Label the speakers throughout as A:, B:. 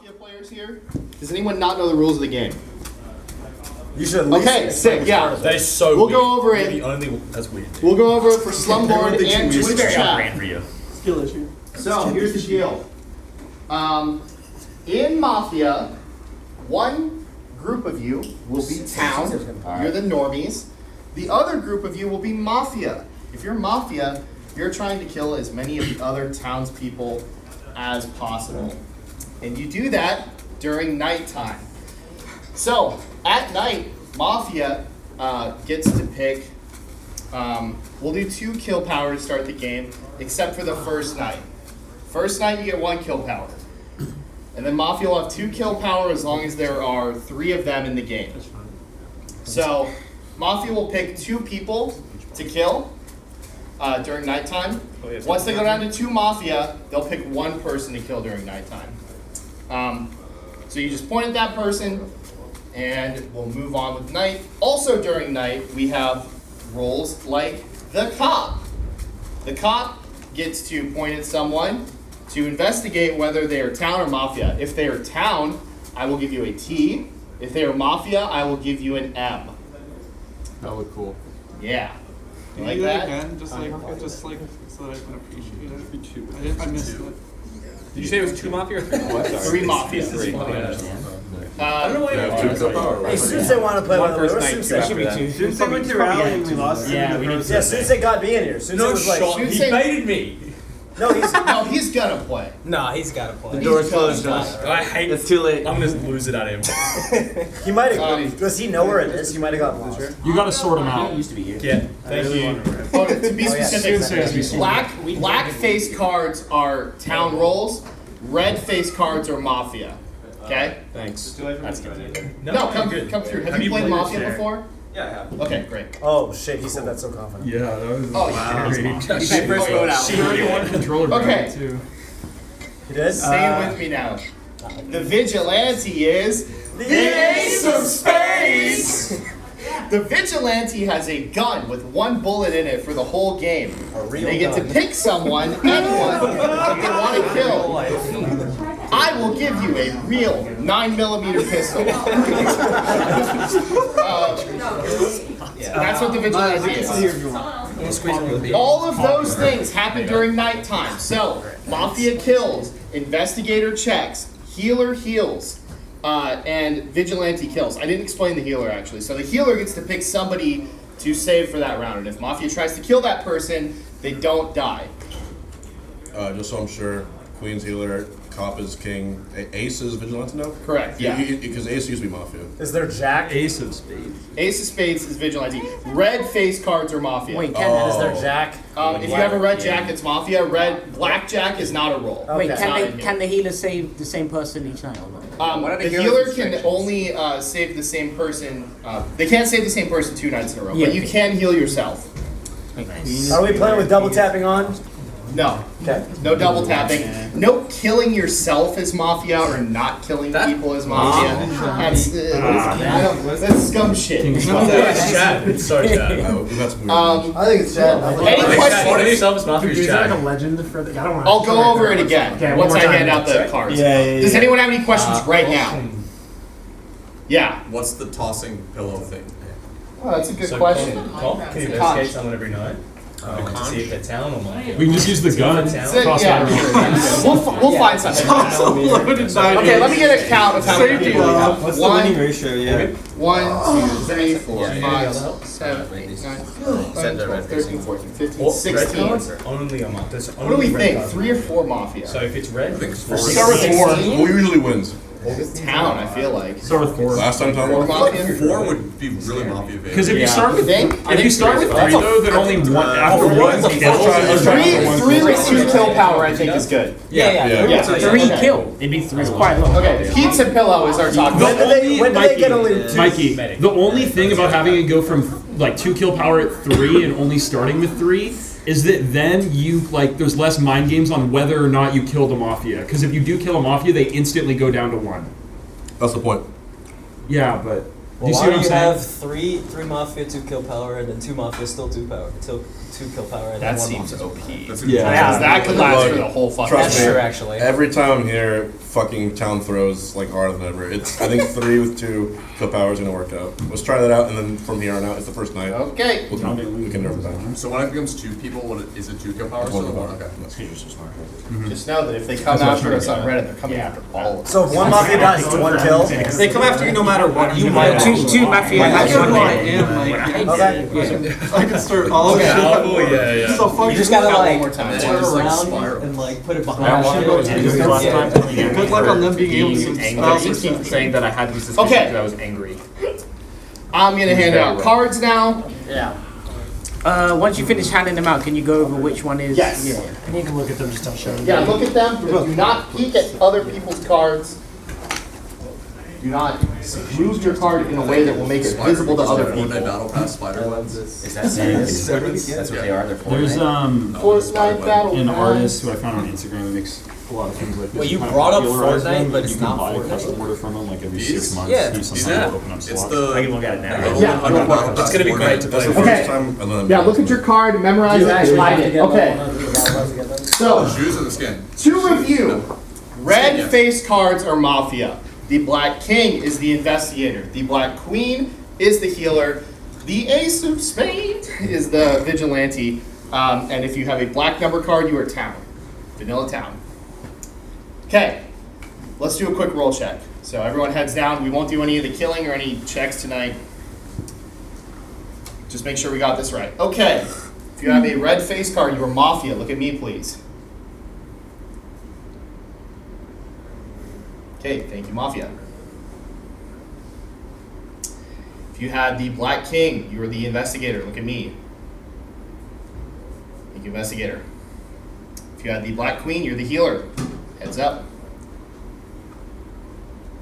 A: Mafia players here? Does anyone not know the rules of the game?
B: You should at least
A: Okay, sick, yeah.
C: That is so
A: We'll
C: weird.
A: go over
C: You're
A: it.
C: the only one that's weird.
A: We'll go over it for Slumlord and Twitch
C: Very on
A: chat.
C: brand for you.
D: Skill issue.
A: So, here's the deal. In Mafia, one group of you will be town. You're the normies. The other group of you will be Mafia. If you're Mafia, you're trying to kill as many of the other townspeople as possible. And you do that during nighttime. So, at night, Mafia gets to pick, we'll do 2 kill power to start the game, except for the first night. First night, you get 1 kill power. And then Mafia will have 2 kill power as long as there are 3 of them in the game. So, Mafia will pick 2 people to kill during nighttime. Once they go down to 2 Mafia, they'll pick 1 person to kill during nighttime. So you just point at that person, and we'll move on with night. Also during night, we have roles like the cop. The cop gets to point at someone to investigate whether they are town or Mafia. If they are town, I will give you a T. If they are Mafia, I will give you an M.
D: That looked cool.
A: Yeah. You
E: Can
A: like
E: you do that
A: that?
E: again? Just like so that I can appreciate it. I missed it.
C: Did you say it was 2 Mafia or 3? What?
A: 3 Mafia.
C: I don't know why you have 2 power.
B: Hey, Suze want to play one of those. Suze
C: should be 2.
E: Since they went to rally and we lost.
C: Yeah, we need
B: Yeah, Suze got me in here. Suze
C: No
B: was like,
C: shot. He
A: Suze-
C: baited me.
B: no, he's
A: No, he's gonna play.
F: Nah, he's got to play.
D: The door's closed, Josh.
C: I hate
D: It's too late.
C: I'm gonna lose it at him.
B: he might have. Does he know where it is? He might have gotten lost.
E: You gotta sort them out.
C: Yeah. Thank you.
A: Oh, to be
B: yeah.
A: specific, black face cards are town roles. Red face cards are Mafia. Okay?
D: Thanks.
C: That's good.
A: No, come through. Have you played Mafia before?
F: Yeah, I have.
A: Okay, great.
B: Oh shit, he said that so confident.
E: Yeah, that was.
A: Oh,
D: Okay, first vote out.
E: She already won controller
A: Okay.
E: too.
B: He did?
A: Say it with me now. The vigilante is the Ace of Spades! The vigilante has a gun with 1 bullet in it for the whole game. They get to pick someone, anyone, that they want to kill. I will give you a real 9mm pistol. That's what the vigilante is. All of those things happen during nighttime. So, Mafia kills, investigator checks, healer heals, and vigilante kills. I didn't explain the healer actually. So the healer gets to pick somebody to save for that round. And if Mafia tries to kill that person, they don't die.
G: Just so I'm sure, Queen's healer, Cop is king, Ace is vigilante now?
A: Correct, yeah.
G: Because Ace used to be Mafia.
B: Is there Jack?
E: Ace of Spades.
A: Ace of Spades is vigilante. Red face cards are Mafia.
B: Wait, Ken, is there Jack?
A: If you have a red jack, it's Mafia. Black jack is not a roll.
B: Okay.
A: It's
H: Wait,
A: not in here.
H: can the healer save the same person each night or not?
A: The healer can only save the same person. They can't save the same person 2 nights in a row, but you can heal yourself.
B: Are we playing with double tapping on?
A: No.
B: Okay.
A: No double tapping. No killing yourself as Mafia or not killing people as Mafia. That's scum shit.
C: It's Chad. It's so Chad.
G: We've had some weird
B: I think it's Chad.
A: Any questions?
C: What yourself as Mafia is
D: Is there like a
C: Chad.
D: legend for the? I don't want.
A: I'll go over it again
D: Okay, one
A: once
D: more
A: I
D: time.
A: hand out the cards.
D: Yeah.
A: Does anyone have any questions right now? Yeah.
F: What's the tossing pillow thing?
A: Oh, that's a good question.
C: Can you investigate someone every night? To see if they're town or Mafia?
E: We can just use the gun.
A: So,
E: Toss it
A: yeah,
E: everywhere.
A: we'll find something. Okay, let me get a count of how many people we have.
D: What's the winning ratio? Yeah.
A: 1, 2, 3, 4, 5, 7, 8, 9, 10, 12, 13, 14, 15, 16.
C: Only a Mafia.
A: What do we think? 3 or 4 Mafia?
C: So if it's red,
E: Start with 4.
G: Who usually wins?
A: It's town, I feel like.
E: Start with 4.
G: Last time, Tom?
A: 4 Mafia?
F: 4 would be really Mafia
E: Because
F: based.
E: if you start with
A: Think?
E: if you start with 3 though, then only one after one kill.
A: 3 with 2 kill power, I think, is good.
G: Yeah.
H: 3
A: Okay.
H: kill.
E: It'd be 3.
H: It's quite low.
A: Okay, pizza pillow is our talk.
B: When do they get only 2?
E: Mikey, the only thing about having it go from like 2 kill power at 3 and only starting with 3 is that then you there's less mind games on whether or not you killed a Mafia. Because if you do kill a Mafia, they instantly go down to 1.
G: That's the point.
E: Yeah, but
I: Well,
E: you see
I: why
E: what
I: do
E: I'm
I: you
E: saying?
I: have three Mafia, 2 kill power, and then 2 Mafia, still 2 power, 2 2 kill power. and
A: That
I: one
A: seems
I: monster.
A: OP.
F: That's
E: Yeah.
A: Because that could last for the whole fucking
G: Trust
I: That's
G: me.
I: true, actually.
G: Every time I'm here, fucking town throws like harder than ever. It's I think 3 with 2 kill power is gonna work out. Let's try that out, and then from here on out, it's the first night.
A: Okay.
G: We can nerf it down.
F: So when it becomes 2 people, what is it 2 kill power?
G: One
F: So
G: more.
F: okay.
A: Just know that if they come after us on Reddit, they're coming after all of us.
B: So if one Mafia dies, it's 1 kill.
D: They come after you no matter what.
I: You might two Mafia.
D: I
I: That's
D: know
I: one
D: I
I: thing.
D: am, like,
B: Okay.
D: I can start all of it.
E: Oh yeah, yeah.
D: So fuck
I: You just gotta
A: One
I: like
A: more time.
I: turn
F: Just, like,
I: around
F: spiral.
I: and like put it
C: I
I: behind
C: wanted
I: you.
C: to do this last time.
D: Good luck on them being able to
C: Being angry.
D: spell
C: He
D: this
C: keeps
D: stuff.
C: saying that I had to be suspicious
A: Okay.
C: because I was angry.
A: I'm gonna hand out cards now.
H: Yeah.
I: Once you finish handing them out, can you go over which one is?
A: Yes.
I: Yeah.
B: I need to look at them, just don't show them.
A: Yeah, look at them, but do not peek at other people's cards. Do not move your card in a way that will make it visible to other
F: Fortnite
A: people.
F: Battle Pass spider ones.
C: Is that serious? That's what they are. They're
E: There's
A: Fortnite Battle
E: an
A: Pass.
E: artist who I found on Instagram that makes a lot of things like this.
I: Well, you
E: Kind of
I: brought up
E: popularize
I: Fortnite,
E: them.
I: but it's
E: you can
I: not
E: buy a
I: Fortnite.
E: custom order from them like every
F: These?
E: 6 months.
I: Yeah.
E: He
F: Is
E: sometimes
F: that?
E: will open up
F: It's
E: slots.
F: the.
C: I can look at it now.
A: Yeah,
F: Battle Pass
E: It's gonna be great to play.
G: That's the
A: Okay.
G: first time. and then-
A: Yeah, look at your card, memorize it, and hide it. Okay. So,
F: Shoes and the skin.
A: to review, red face cards are Mafia. The Black King is the investigator. The Black Queen is the healer. The Ace of Spades is the vigilante. And if you have a black number card, you are town. Vanilla town. Okay, let's do a quick roll check. So everyone heads down. We won't do any of the killing or any checks tonight. Just make sure we got this right. Okay, if you have a red face card, you are Mafia. Look at me, please. Okay, thank you, Mafia. If you had the Black King, you were the investigator. Look at me. Thank you, investigator. If you had the Black Queen, you're the healer. Heads up.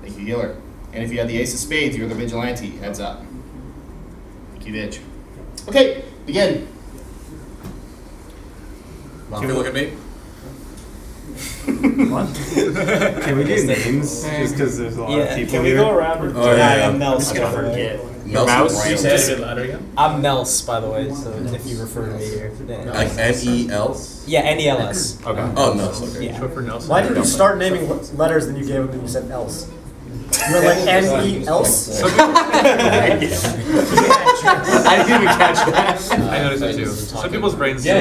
A: Thank you, healer. And if you had the Ace of Spades, you're the vigilante. Heads up. Thank you, Vig. Okay, begin.
F: Mafia, look at me.
C: Can we do names? Just because there's a lot of people here.
I: around?
G: Oh, yeah.
I: I'm Nels.
C: I'm gonna forget.
F: Mouse.
C: You
E: Say
C: said
E: it louder again.
I: I'm Nels, by the way. So if you refer to me here.
G: Like N-E-L?
I: Yeah, NELS.
C: Okay.
G: Oh, no. Okay.
I: Yeah.
B: Why did you start naming letters then you gave them and you said else? You were like N-E else?
C: I didn't even catch that.
D: I noticed it too. Some people's brains.
E: Yeah.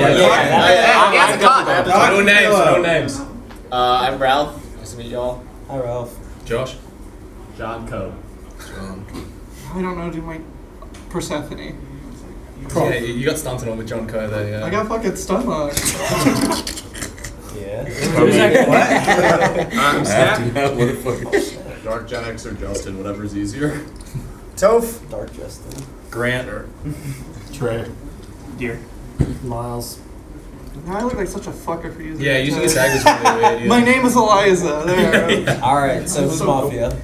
C: No names. No names.
H: I'm Ralph. Nice to meet y'all.
I: Hi, Ralph.
E: Josh.
C: John Coe.
D: I don't know, do my Persephone.
E: Yeah, you got stunted on with John Coe there. Yeah.
D: I got fucking stomach.
I: Yeah.
F: I'm
G: Snap. Motherfucker.
F: Dark Gen X or Justin, whatever's easier.
B: Toph.
I: Dark Justin.
E: Grant or Trey.
B: Deer. Miles.
D: Now I look like such a fucker for using
E: Yeah,
D: that
E: using the
D: tag.
E: tag was really weird.
D: My name is Eliza. There.
I: Alright, so who's
D: So cool.
I: Mafia?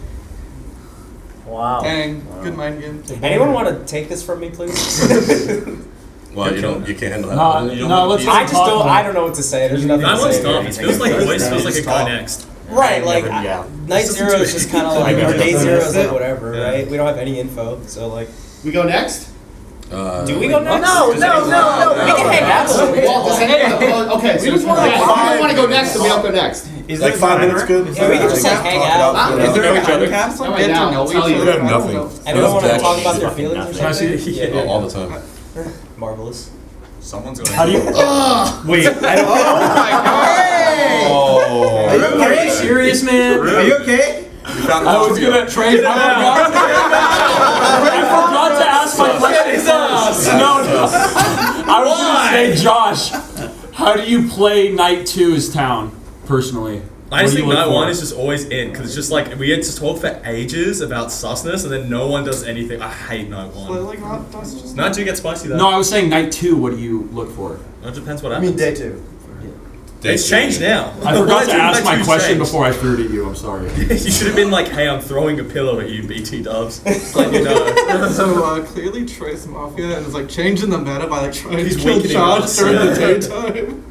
B: Wow.
D: Dang, good mind game.
I: Anyone want to take this from me, please?
G: Well, you can't handle that.
E: Let's
I: I just don't. I don't know what to say. There's nothing to say.
E: It feels like voice feels like a go next.
I: Right, like
C: Yeah.
I: night zero is just kind of like, or day zero is like whatever, right? We don't have any info, so like.
A: We go next?
I: Do we go next?
B: No.
I: We can hang out.
A: Well, does anyone, okay, so if you don't want to go next, then we all go next.
C: Is
G: Like 5 minutes good?
I: Yeah, we can just like hang out.
D: Is there a
A: Know
D: podcast?
A: Right now, I'll tell you.
G: We have nothing.
I: Anyone want to
G: Jack.
I: talk about their feelings or
E: Can I see
I: something?
E: it?
I: Yeah,
G: All the time.
I: marvelous.
F: Someone's gonna.
E: How do you? Wait, I don't.
G: Oh.
E: Are you serious, man?
C: Are you okay?
F: You found the
E: I was
F: Mafia.
E: gonna trade. I forgot to ask my question first. No. I was gonna say, Josh, how do you play night 2 as town personally?
J: I just
E: What do
J: think
E: you look
J: night
E: for?
J: 1 is just always in because it's just like we had to talk for ages about susness and then no one does anything. I hate night 1.
D: Like, that's just.
J: Night 2 gets spicy though.
E: No, I was saying night 2. What do you look for?
J: It depends what
B: I
J: happens.
B: mean day 2.
J: It's changed now.
E: I
J: The
E: forgot
J: night
E: to
J: 2
E: ask my
J: night 2's
E: question
J: changed.
E: before I threw it at you. I'm sorry.
J: You should have been like, "Hey, I'm throwing a pillow at you, BT Dubs." Let you know.
D: So clearly Troy's Mafia and is like changing the meta by like trying
J: He's
D: to kill
J: weakening
D: Josh
J: us.
D: during
J: Yeah.
D: the daytime.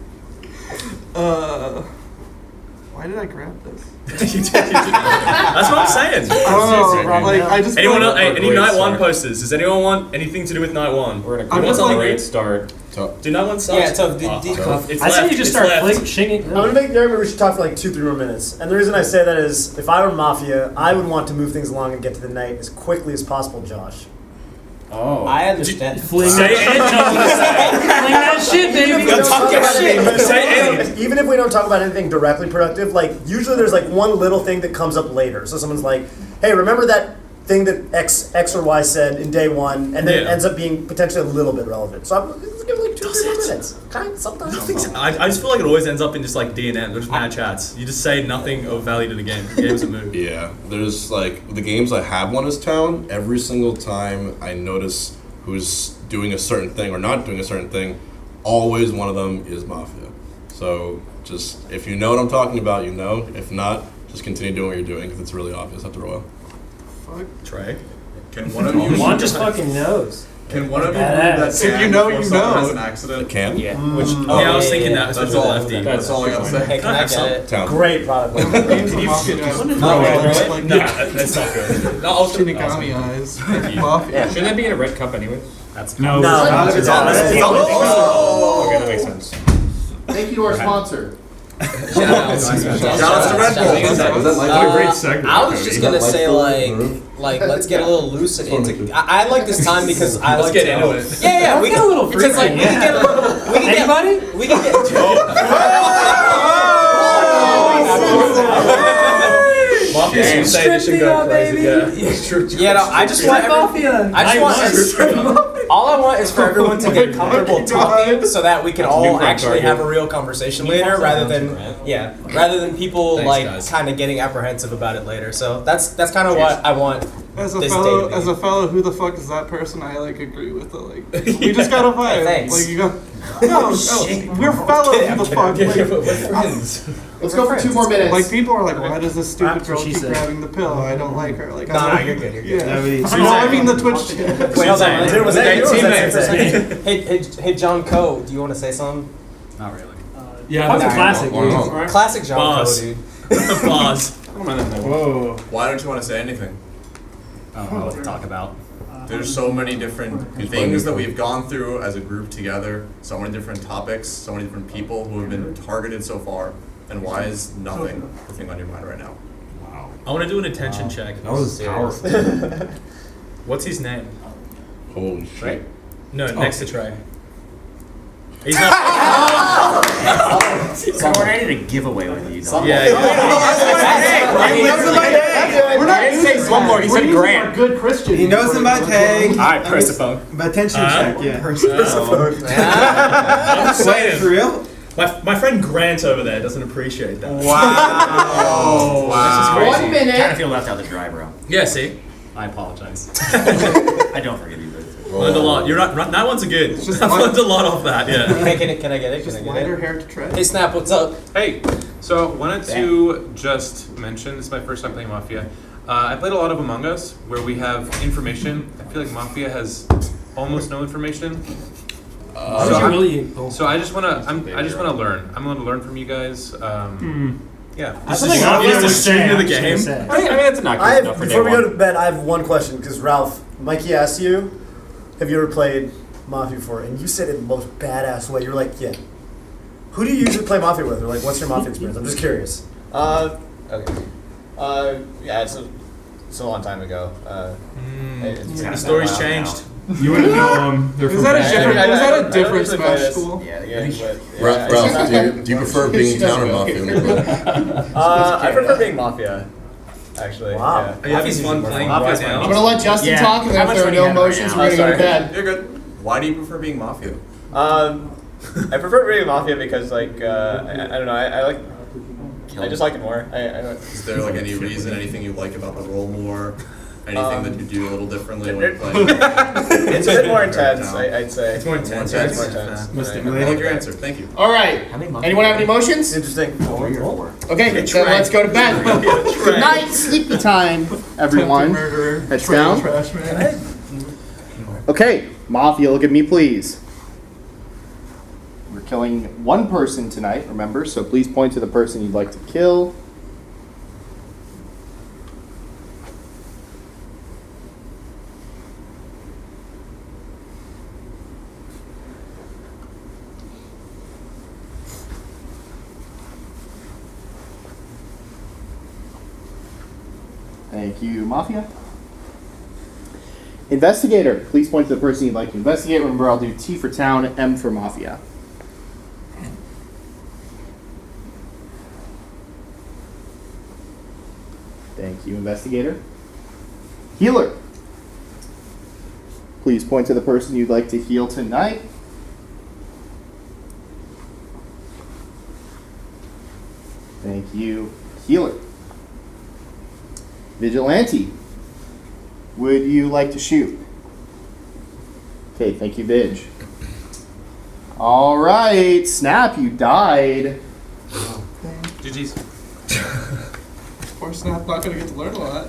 D: Why did I grab this?
J: You did. That's what I'm saying.
D: Oh, like I just.
J: Anyone?
D: feel like-
J: Any night 1 posters? Does anyone want anything to do with night 1?
C: We're gonna
D: I'm
C: go
D: just
C: on a
D: like-
C: great start.
G: Tough.
J: Do not want subs.
I: Yeah, tough.
J: It's
B: I say
J: left,
B: you just
J: it's
B: start
J: left.
B: shinging. I'm gonna make Gary. We should talk for like 2-3 more minutes. And the reason I say that is, if I were Mafia, I would want to move things along and get to the night as quickly as possible. Josh.
H: Oh.
I: I understand.
B: Fling
J: Say
B: that shit, baby.
I: Shit.
B: Even if we don't talk about anything directly productive, like usually there's like one little thing that comes up later. So someone's like, "Hey, remember that thing that X or Y said in day one," and then it ends up being potentially a little bit relevant. So I'm give it like 2-3 more minutes. Kind of, sometimes.
J: I just feel like it always ends up in just like D&M. They're just mad chats. You just say nothing of value to the game. The game's a move.
G: Yeah, there's like the games I have won as town. Every single time I notice who's doing a certain thing or not doing a certain thing, always one of them is Mafia. So just if you know what I'm talking about, you know. If not, just continue doing what you're doing because it's really obvious after a while.
J: Trey.
F: Can one of you?
B: One just fucking knows.
F: Can one of you do that?
D: If
F: can
D: you know,
F: before
D: you
F: someone
D: know.
F: has an accident?
G: Can?
H: Yeah.
J: I was thinking that.
F: That's
J: Especially
F: all.
J: lefty.
F: That's all I gotta say.
I: Hey, can I get it?
G: Town.
B: Great product.
D: Games of Mafia guys.
I: really?
J: No, that's not good. No, I was
D: Shinigami eyes. Mafia.
H: Shouldn't that be in a red cup anyway?
C: That's
B: No,
C: it's
B: on.
C: Okay, that makes sense.
A: Thank you to our sponsor.
J: Shout outs to Red Bull.
E: What a great segment.
I: I was just gonna say like let's get a little loose and into. I like this time because I like
J: get
I: to
J: into it.
I: Yeah, we
B: get a little
I: because like we
B: freaky,
I: can get a little. We can
B: Anybody?
I: Get, we can get.
J: Mafia should say they should go crazy.
I: Yeah, no, I just want. All I want is for everyone to get comfortable talking, so that we can all actually have a real conversation later, rather than people
J: Thanks, guys.
I: kind of getting apprehensive about it later. So that's kind of what I want.
D: As
I: This
D: a fellow, who the fuck is that person? I like agree with the like. We just gotta vibe.
I: Thanks.
D: Like you go. No, we're fellow. Who the fuck?
J: We're friends.
A: Let's go for 2 more minutes.
D: Like people are like, why does this stupid
B: That's what
D: girl
B: she
D: keep
B: said.
D: grabbing the pill? I don't like her. Like,
I: Nah, you're good. You're good.
D: Yeah. No, I mean the Twitch.
I: Wait, hold on.
B: Dude, was that you or was that Sensei?
I: Hey, John Coe, do you want to say something?
H: Not really.
B: Yeah, that's a classic.
I: Classic John
J: Boss.
I: Coe, dude.
J: Boss.
B: Whoa.
F: Why don't you want to say anything?
H: I don't know what to talk about.
F: There's so many different things that we've gone through as a group together, so many different topics, so many different people who have been targeted so far, and why is nothing the thing on your mind right now?
J: I want to do an attention check.
C: That was powerful.
J: What's his name?
G: Holy shit.
J: Right? No, next to Trey. He's not.
H: So we're ready to give away with you.
J: Yeah.
A: We're not saying slumlord. He said Grant.
B: Good Christian.
K: He knows about tag.
H: Alright, press the phone.
K: Attention check, yeah.
J: Saying
K: For real?
J: my friend Grant over there doesn't appreciate that.
H: Wow.
J: This is crazy.
A: 1 minute.
H: Kind of feel left out to dry, bro.
J: Yeah, see?
H: I apologize. I don't forgive you, but
J: Learned a lot. You're not. That one's a good. I've learned a lot of that. Yeah.
I: Can I get it? Can I get it?
D: Just lighter hair to tread.
I: Hey, Snap, what's up?
L: Hey, so wanted to just mention, this is my first time playing Mafia. I played a lot of Among Us, where we have information. I feel like Mafia has almost no information. So I just wanna, I just wanna learn. I'm gonna learn from you guys. Yeah.
J: This is just a stream of the game.
H: I mean, it's not good enough for day
B: Before we go
H: one.
B: to bed, I have one question because Ralph, Mikey asked you, have you ever played Mafia before? And you said it in the most badass way. You were like, yeah. Who do you usually play Mafia with? Or like, what's your Mafia experience? I'm just curious.
H: Okay. Yeah, it's a long time ago.
J: The story's changed.
E: You wouldn't know they're
D: Is
E: from
D: that a
E: Bad.
D: different? Is that a different
H: usually play
D: Smash
H: this.
D: school?
H: Yeah.
G: Ralph, do you prefer being town or Mafia?
H: I prefer being Mafia. Actually.
B: Wow.
H: Yeah.
J: Are you having fun playing
H: Mafia's
J: right
H: fun.
J: now?
A: I'm gonna let Justin
H: Yeah.
A: talk, and then
H: How
A: if
H: much
A: there are
H: fun you
A: no
H: having right
A: motions,
H: now?
A: we're gonna go to
H: Sorry.
A: bed.
F: You're good. Why do you prefer being Mafia?
H: I prefer being Mafia because, like, I don't know, I like. I just like it more. I don't.
F: Is there like any reason, anything you like about the role more? Anything that you do a little differently when you're playing?
H: It's a bit more intense, I'd say.
J: It's more intense.
H: Yeah, it's more intense.
F: I like your answer. Thank you.
A: All right. Anyone have any motions?
B: Interesting.
A: Okay, then let's go to bed. Good night, sleepy time, everyone.
D: Murderer.
A: Heads down.
D: Trash man.
A: Okay, Mafia, look at me, please. We're killing one person tonight, remember? So please point to the person you'd like to kill. Thank you, Mafia. Investigator, please point to the person you'd like to investigate. Remember, I'll do T for town, M for Mafia. Thank you, Investigator. Healer, please point to the person you'd like to heal tonight. Thank you, Healer. Vigilante, would you like to shoot? Okay, thank you, Vig. All right, Snap, you died.
L: GG's.
D: Poor Snap, not gonna get to learn a lot.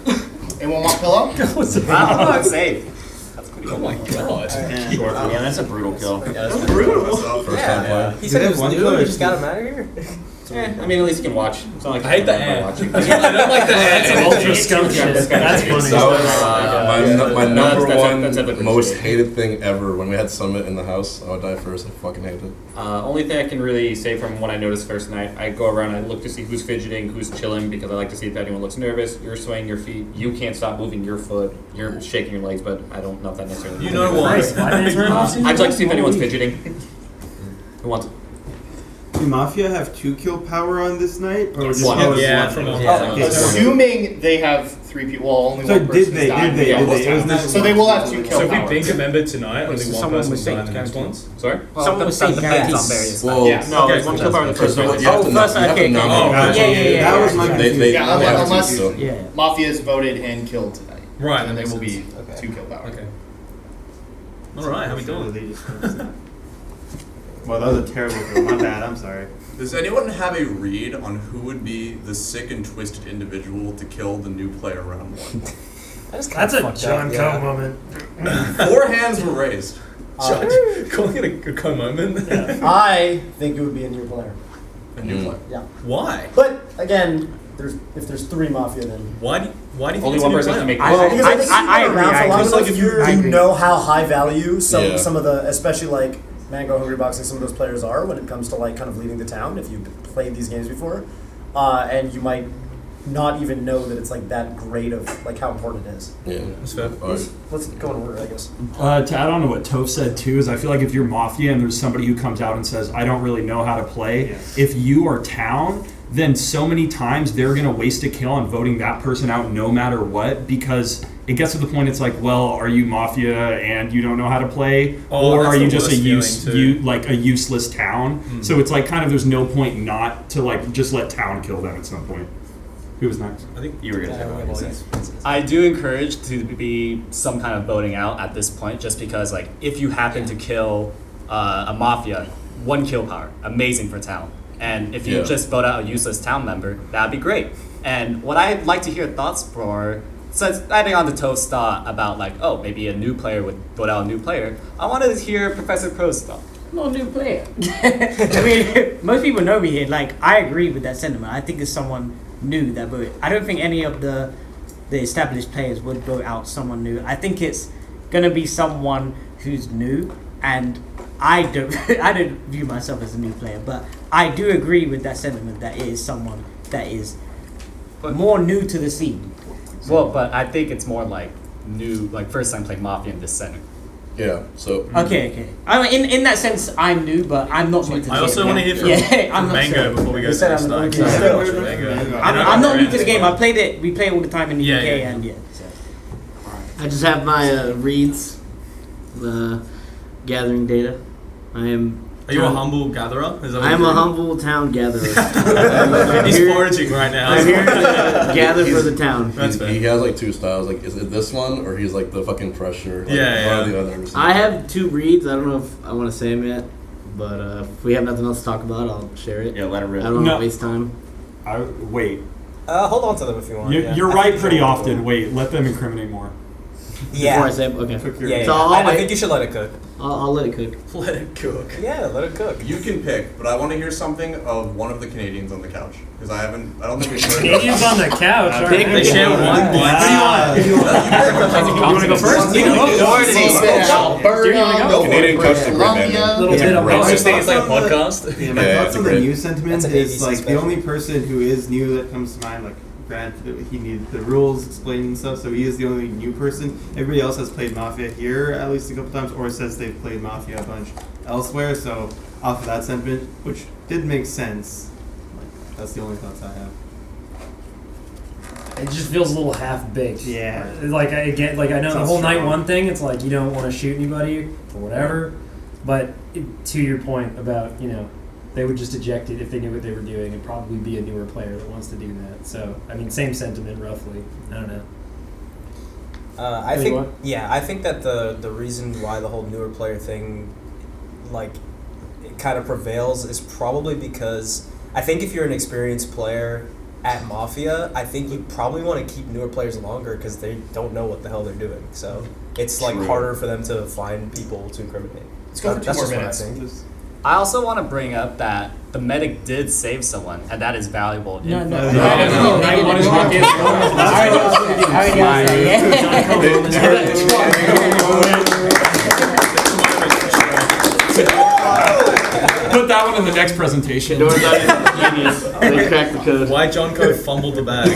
A: Anyone want pillow?
H: Wow, that's safe.
J: Oh my god.
C: Yeah, that's a brutal kill.
H: Yeah, that's
G: brutal. First time playing.
H: He said it was new, he just got him out of here.
C: I mean, at least you can watch. It's not like
J: I hate the ant. I don't like the ant.
C: Ultra scrumptious. That's funny.
G: My number one most hated thing ever when we had Summit in the house. I would die first. I fucking hate it.
C: Only thing I can really say from what I noticed first night, I go around, I look to see who's fidgeting, who's chilling, because I like to see if anyone looks nervous. You're swaying your feet. You can't stop moving your foot. You're shaking your legs, but I don't know if that necessarily.
J: You know why?
C: I'd like to see if anyone's fidgeting. Who wants it?
K: Do Mafia have 2 kill power on this night? Or just
C: One.
J: Yeah,
K: one?
J: from one.
K: Okay,
A: Assuming they have 3 people, well, only
K: So
A: one person
K: did they?
A: died.
K: Did they?
A: Yeah,
K: Did
A: most
K: they? It was
A: times.
K: not-
A: So they will have 2 kill
J: So if we
A: power.
J: pink a member tonight, only one
I: someone
J: person
I: was
J: will die in
I: saying
J: the next
I: guaranteed.
J: ones?
C: Sorry?
I: Someone was saying guarantees.
G: Well,
A: Yeah.
C: No,
J: Okay,
C: there's one kill power in the first
G: You
C: one.
G: have to
I: first,
G: you have to
I: okay.
G: nominate.
I: Yeah.
K: That was my
G: They
A: Yeah,
G: have to,
A: unless
G: so.
I: Yeah.
A: Mafia is voted and killed tonight.
J: Right.
A: And then they
J: that
A: will
J: makes
A: be
J: sense.
A: 2 kill power.
J: Okay. Alright, how we doing?
K: Well, that was a terrible kill. My bad. I'm sorry.
F: Does anyone have a read on who would be the sick and twisted individual to kill the new player round 1?
I: That's a John Coe moment.
F: 4 hands were raised.
J: Calling it a good moment.
B: I think it would be a new player.
F: A new player.
B: Yeah.
J: Why?
B: But again, if there's 3 Mafia, then.
J: Why do you think
C: Only
J: it's
C: one
J: a new
C: person
J: player?
C: can make
B: Well, because I think
I: I
B: you've been around for
I: agree.
B: long
J: Just
B: enough,
J: like if
B: you
I: you-
B: know how high value some
G: Yeah.
B: of the, especially like Mango, Hungry Boxing, some of those players are when it comes to like kind of leading the town. If you've played these games before, and you might not even know that it's like that great of like how important it is.
G: Yeah.
J: That's fair.
B: Let's go in order, I guess.
E: To add on to what Toph said too, is I feel like if you're Mafia and there's somebody who comes out and says, I don't really know how to play, if you are town, then so many times they're going to waste a kill on voting that person out no matter what, because it gets to the point it's like, well, are you Mafia and you don't know how to play?
J: Oh,
E: or
J: that's
E: are you
J: the
E: just
J: worst feeling too.
E: like a useless town? So it's like kind of there's no point not to like just let town kill them at some point. Who was next?
J: I think
C: You were going to say
M: I do encourage to be some kind of voting out at this point, just because like if you happen to kill a Mafia, 1 kill power, amazing for town. And if you just vote out a useless town member, that'd be great. And what I'd like to hear thoughts for, since adding on to Toph's thought about like, oh, maybe a new player would vote out a new player, I wanted to hear Professor Crow's thought.
I: I'm not a new player. I mean, most people know me here. Like, I agree with that sentiment. I think it's someone new that voted. I don't think any of the established players would vote out someone new. I think it's gonna be someone who's new, and I don't view myself as a new player, but I do agree with that sentiment that it is someone that is more new to the scene.
M: Well, but I think it's more like new, like first time playing Mafia in this center.
G: Yeah, so.
I: Okay. I mean, in that sense, I'm new, but I'm not new to the game.
J: I also want to hear from,
I: I'm not
J: Mango
I: sure.
J: before we go
B: You
J: to
B: said
J: next
B: I'm
J: time.
B: okay.
I: I'm not new to the game. I played it. We play all the time in the
J: Yeah,
I: UK,
J: yeah.
I: and so.
N: I just have my reads, gathering data. I am.
J: Are you a humble gatherer? Is that what
N: I am
J: you're
N: a
J: doing?
N: humble town gatherer.
J: He's foraging right now.
N: I'm here to gather for the town.
J: That's fair.
G: He has like 2 styles. Like, is it this one or he's like the fucking pressure? Like,
J: Yeah.
G: One or the other.
N: I have 2 reads. I don't know if I want to say them yet, but if we have nothing else to talk about, I'll share it.
C: Yeah, let it rip.
N: I don't want to waste time.
E: Wait.
H: Hold on to them if you want.
E: You're right pretty often. Wait, let them incriminate more.
N: Before I say okay.
H: Yeah,
N: So I'll
H: I
N: wait.
H: think you should let it cook.
N: I'll let it cook.
J: Let it cook.
H: Yeah, let it cook.
F: You can pick, but I want to hear something of one of the Canadians on the couch. Because I don't think we've heard
C: Canadians on the couch.
N: I think they share one.
C: What do you want to go first?
A: You Alberta,
G: Canadian country
A: Colombia.
K: Little bit of
J: I just think it's like a podcast.
K: Yeah, my
G: Yeah,
K: thoughts
G: it's
K: on the
G: great.
K: new sentiment
H: That's an
K: is
H: ABC
K: like
H: special.
K: the only person who is new that comes to mind, like Grant, he needed the rules explained and stuff, so he is the only new person. Everybody else has played Mafia here at least a couple times, or says they've played Mafia a bunch elsewhere, so off of that sentiment, which did make sense. Like, that's the only thoughts I have.
O: It just feels a little half-baked.
K: Yeah.
O: Like, I get, like, I know the
K: Sounds
O: whole
K: strong.
O: night one thing, it's like you don't want to shoot anybody or whatever, but to your point about, they would just eject it if they knew what they were doing and probably be a newer player that wants to do that. So, I mean, same sentiment roughly. I don't know.
P: I think that the reason why the whole newer player thing, like, it kind of prevails is probably because I think if you're an experienced player at Mafia, I think you probably want to keep newer players longer because they don't know what the hell they're doing. So it's like harder for them to find people to incriminate.
A: Let's go for 2 more minutes.
M: I also want to bring up that the medic did save someone, and that is valuable.
I: No.
E: Put that one in the next presentation.
J: They cracked the code. Why John Code fumbled the bag?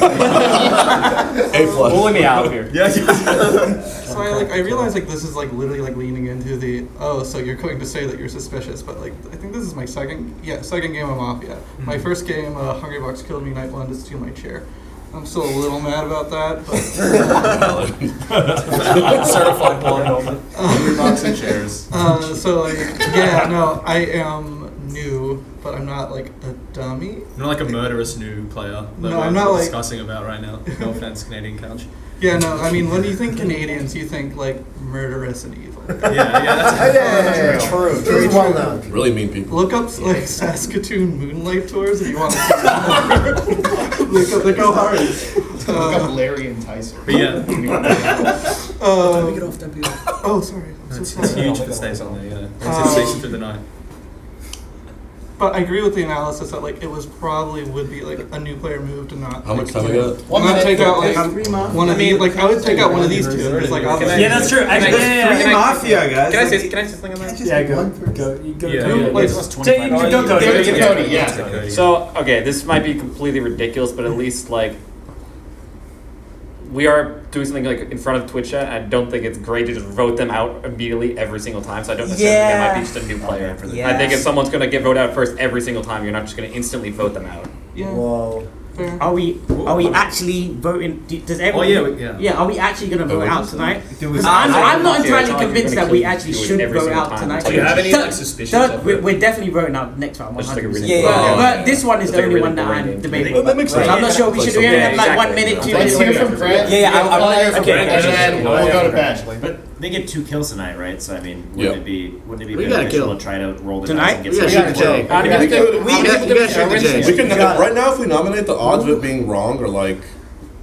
G: A+.
M: Pulling me out here.
J: Yeah.
D: So I realize this is literally leaning into the so you're going to say that you're suspicious, but I think this is my second game of Mafia. My first game, Hungry Box killed me night one to steal my chair. I'm still a little mad about that, but
F: Certified blonde moment. Hungry Box and chairs.
D: I am new, but I'm not a dummy.
J: You're not like a murderous new player that
D: I'm not
J: discussing about right now. No offense, Canadian couch.
D: Yeah, no, I mean, when you think Canadians, you think murderous and evil.
B: That's true. Very well known.
G: Really mean people.
D: Look up Saskatoon Moonlight Tours if you want to see more. They go hard.
A: Look up Larry and Tyson.
J: But yeah.
D: Don't be get off, don't be off. Oh, sorry.
J: It's huge if it stays on there, It's a station through the night.
D: But I agree with the analysis that it was probably would be a new player move to not.
G: How much time we got?
D: Not take out one of these. I would take out one of these two. Because
O: Yeah, that's true. Actually,
K: Free Mafia, guys.
L: Can I say something on that?
O: Yeah, go.
C: Cody.
A: Yeah.
C: So, okay, this might be completely ridiculous, but at least we are doing something in front of Twitch chat. I don't think it's great to just vote them out immediately every single time. So I don't necessarily think that might be just a new player. I think if someone's going to get voted out first every single time, you're not just going to instantly vote them out.
D: Yeah.
B: Whoa.
D: Fair.
I: Are we actually voting? Does everyone? Are we actually going to vote out tonight? I'm not entirely convinced that we actually should vote out tonight.
J: Do you have any suspicions?
I: We're definitely voting out next round. 100%.
C: Yeah.
I: But this one is the only one that I'm debating.
G: Well, that makes sense.
I: I'm not sure we should. We only have 1 minute, 2
A: Let's
I: minutes.
A: hear from Grant.
P: I want to hear from
A: Okay, and then we'll go to bed.
Q: But they get 2 kills tonight, right? So I mean,
G: Yeah.
Q: wouldn't it be
N: We gotta
Q: beneficial
N: kill.
Q: to try to roll the
I: Tonight?
Q: dice and get some?
G: We gotta shoot the
C: Jays.
G: We can right now if we nominate the odds of it being wrong are like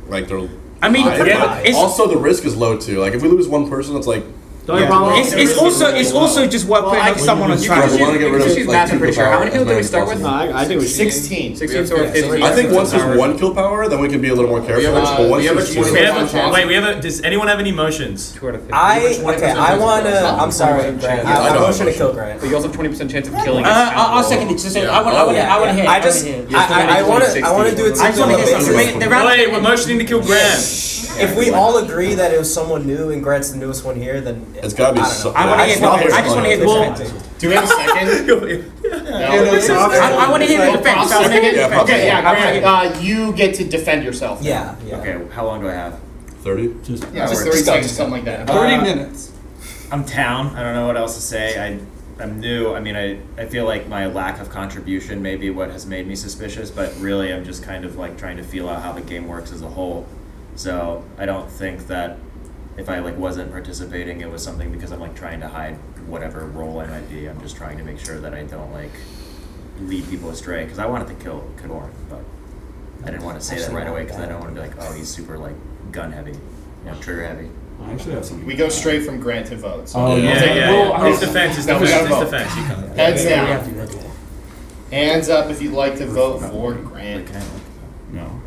G: they're.
I: I mean,
G: high,
I: it's
G: also the risk is low too. If we lose one person, it's like.
I: it's also just worth putting up someone on track.
G: We want to get rid of
C: She's math, I'm pretty sure. How many people did we start with?
N: I think we should.
A: 16.
C: 16 to 15.
G: I think once there's 1 kill power, then we can be a little more careful. But once there's 2,
J: Does anyone have any motions?
C: 2 out of 15.
P: I want to. I'm sorry, Grant. I motion to kill Grant.
C: But you also have 20% chance of killing.
I: I'll second it. So I want to hear.
P: I want to do it.
I: I just want to hear something.
J: Wait, we're motioning to kill Grant.
P: If we all agree that it was someone new and Grant's the newest one here, then
G: it's gotta be.
P: I don't know.
I: I just want to hear the defense.
A: Do we have a second?
I: I want to hear the defense.
A: Okay, yeah, Grant, you get to defend yourself.
P: Yeah.
Q: Okay, how long do I have?
G: 30?
A: Just 30 seconds, something like that.
D: 30 minutes.
Q: I'm town. I don't know what else to say. I'm new. I mean, I feel like my lack of contribution may be what has made me suspicious, but really I'm just kind of trying to feel out how the game works as a whole. So I don't think that if I wasn't participating, it was something because I'm trying to hide whatever role I might be. I'm just trying to make sure that I don't lead people astray because I wanted to kill Kadoran, but I didn't want to say that right away because I don't want to be oh, he's super gun heavy, trigger heavy.
E: I actually have some.
A: We go straight from Grant to votes.
E: Oh
J: yeah. His defense. You can't.
A: Heads down. Hands up if you'd like to vote for Grant.
E: No.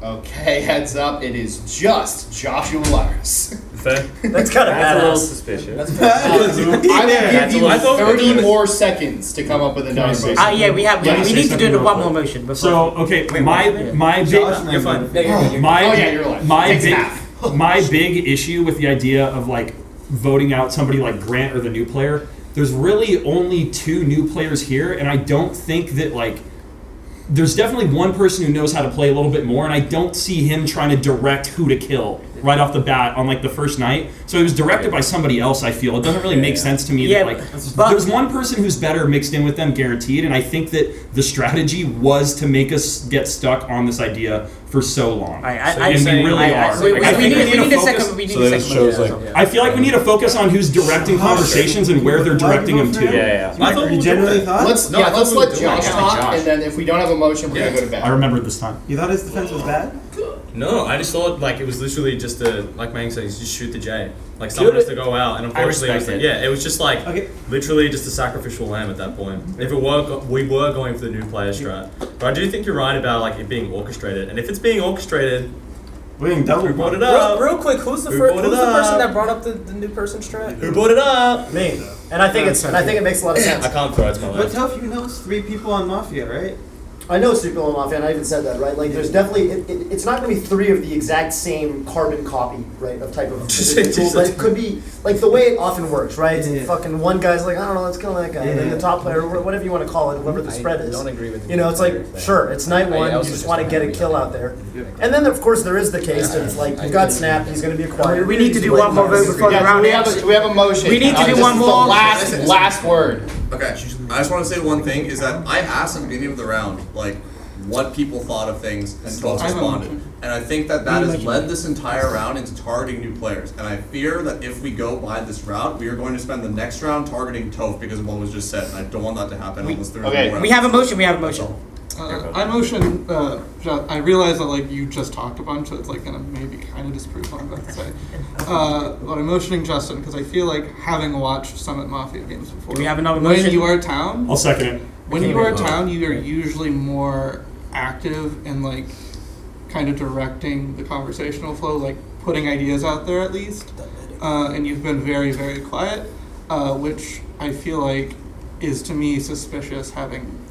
A: Okay, heads up. It is just Joshua Lars.
E: Fair.
B: That's kind of
C: That's a little
B: badass.
C: suspicious.
A: I will give you
E: I thought we were
A: 30
E: doing
A: more seconds to come up with another
E: say
A: motion.
I: Yeah, we have.
E: Yeah,
I: we
E: say
I: need to
E: something
I: do the
E: real
I: one
E: quick.
I: more motion. Before.
E: So okay, my big
J: You're fine.
E: my
A: Oh, yeah, you're alive.
E: my
A: Takes
E: big
A: half.
E: my big issue with the idea of like voting out somebody like Grant or the new player. There's really only 2 new players here, and I don't think that like. There's definitely one person who knows how to play a little bit more, and I don't see him trying to direct who to kill right off the bat on like the first night. So it was directed by somebody else, I feel. It doesn't really make sense to me that like there's one person who's better mixed in with them guaranteed, and I think that the strategy was to make us get stuck on this idea for so long. And we really are.
I: We need a second. We need
G: So
I: a
G: then it
I: second.
G: shows
I: motion.
G: like
E: I feel like we need to focus on who's directing conversations and where they're directing them to.
C: Yeah.
J: I thought
K: You genuinely thought?
A: Let's
J: No, I thought
A: let's
J: we were
A: let
J: doing
A: Josh
J: it.
A: talk,
C: Josh.
A: and then if we don't have a motion, we're gonna go to
E: I
A: bed.
E: remember this time.
K: You thought his defense was bad?
J: No, I just thought like it was literally just like Mang said, just shoot the J. Like someone has to go out, and unfortunately,
C: respect it.
J: it was just like
K: Okay.
J: literally just a sacrificial lamb at that point. If it were, we were going for the new player strat, but I do think you're right about like it being orchestrated. And if it's being orchestrated,
K: We're being double
J: who brought it
P: Real,
J: up?
P: real quick, who's the
J: Who
P: first?
J: brought
P: Who's
J: it
P: the person
J: up?
P: that brought up the new person strat?
J: Who brought it up?
B: Me. And I think it makes a lot of sense.
J: I can't throw it to my
K: But
J: left.
K: tough, you know, it's 3 people on Mafia, right?
B: I know it's 3 people in Mafia, and I even said that, right? Like, there's definitely, it's not going to be 3 of the exact same carbon copy, right, of type of individual, but it could be, like, the way it often works, right?
K: Yeah.
B: Fucking one guy's like, I don't know, let's kill that guy. And then the top player, or whatever you want to call it, whoever the spread is.
P: don't agree with the
B: You know, it's like,
P: thing.
B: sure, it's night one, you
P: also
B: just
P: just
B: want to
P: don't
B: get a
P: agree
B: kill
P: with
B: out there. And then, of course, there is the case that it's like, you got snapped, he's going to be acquired.
I: We need to do one more vote before the
A: Yeah,
I: round
A: we have
I: ends.
A: a motion.
I: We need to do
A: this
I: one
A: is
I: more.
A: The last word.
F: Okay, I just want to say one thing is that I asked at the beginning of the round, like, what people thought of things, and 12 responded. And I think that has led this entire round into targeting new players. And I fear that if we go by this route, we are going to spend the next round targeting Toph because of what was just said. And I don't want that to happen unless there is more rounds.
I: We have a motion. We have a motion.
D: I motion. I realize that like you just talked a bunch, so it's like gonna maybe kind of disprove what I'm about to say. But I'm motioning Justin because I feel like having watched Summit Mafia games before.
I: Do we have another
D: when
I: motion?
D: you are a town,
E: I'll second it.
D: when you are a town, you are usually more active in like kind of directing the conversational flow, like putting ideas out there at least. And you've been very, very quiet, which I feel like is to me suspicious having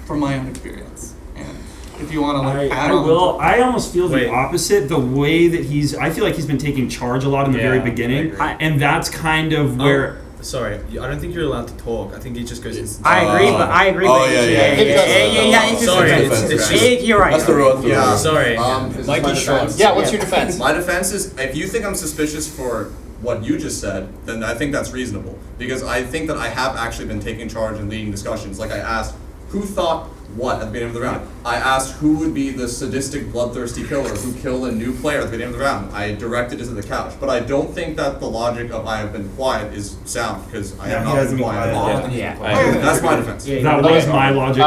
D: from my own experience. And if you want to like add on,
E: I almost feel the
J: Wait.
E: opposite. The way that I feel like he's been taking charge a lot in the very beginning, and that's kind of where.
J: Sorry, I don't think you're allowed to talk. I think he just goes into.
I: I agree, but I agree.
G: Oh,
I: with
G: yeah,
I: you.
G: yeah.
I: It's
J: Sorry,
I: just-
J: it's
I: you're right.
G: That's the rule.
F: Yeah.
J: Sorry.
F: Mikey shrugs.
A: Yeah, what's your defense?
F: My defense is if you think I'm suspicious for what you just said, then I think that's reasonable. Because I think that I have actually been taking charge and leading discussions. Like I asked, who thought what at the beginning of the round? I asked who would be the sadistic, bloodthirsty killer who killed a new player at the beginning of the round. I directed it to the couch. But I don't think that the logic of I have been quiet is sound, because I have
K: he
F: not
K: hasn't
F: been
K: been
F: quiet at all.
K: quiet.
C: Yeah.
F: That's my defense.
E: That was my logic.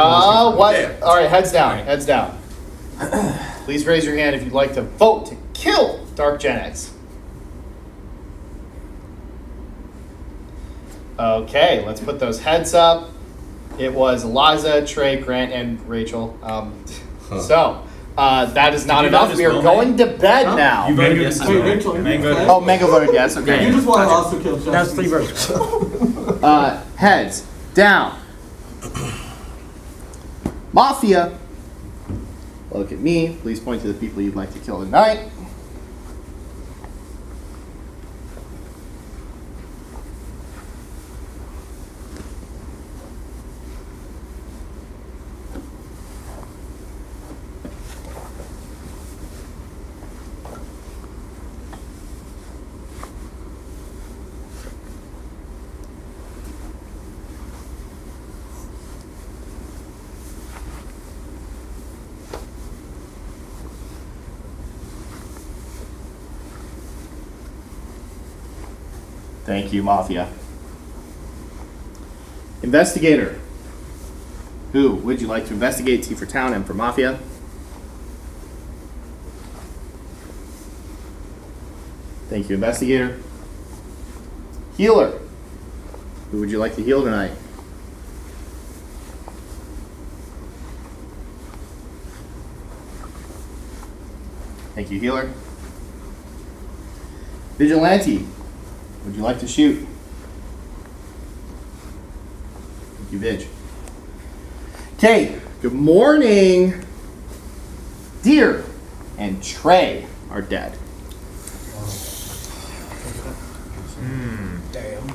A: What?
F: Yeah.
A: All right, heads down. Heads down. Please raise your hand if you'd like to vote to kill Dark Gen X. Okay, let's put those heads up. It was Liza, Trey, Grant, and Rachel. So, that is not
J: You
A: enough.
J: voted
A: We
J: as
A: are
J: well,
A: going to bed now.
J: You voted yes.
D: Wait, Rachel, you voted.
A: Oh, Mango voted yes. Okay.
D: You just want to also kill Justin.
I: That's 3 votes.
A: Heads down. Mafia. Look at me. Please point to the people you'd like to kill tonight. Thank you, Mafia. Investigator. Who would you like to investigate? T for town, M for Mafia. Thank you, Investigator. Healer. Who would you like to heal tonight? Thank you, healer. Vigilante, would you like to shoot? Thank you, Vig. Okay, good morning. Deer and Trey are dead.
P: Damn.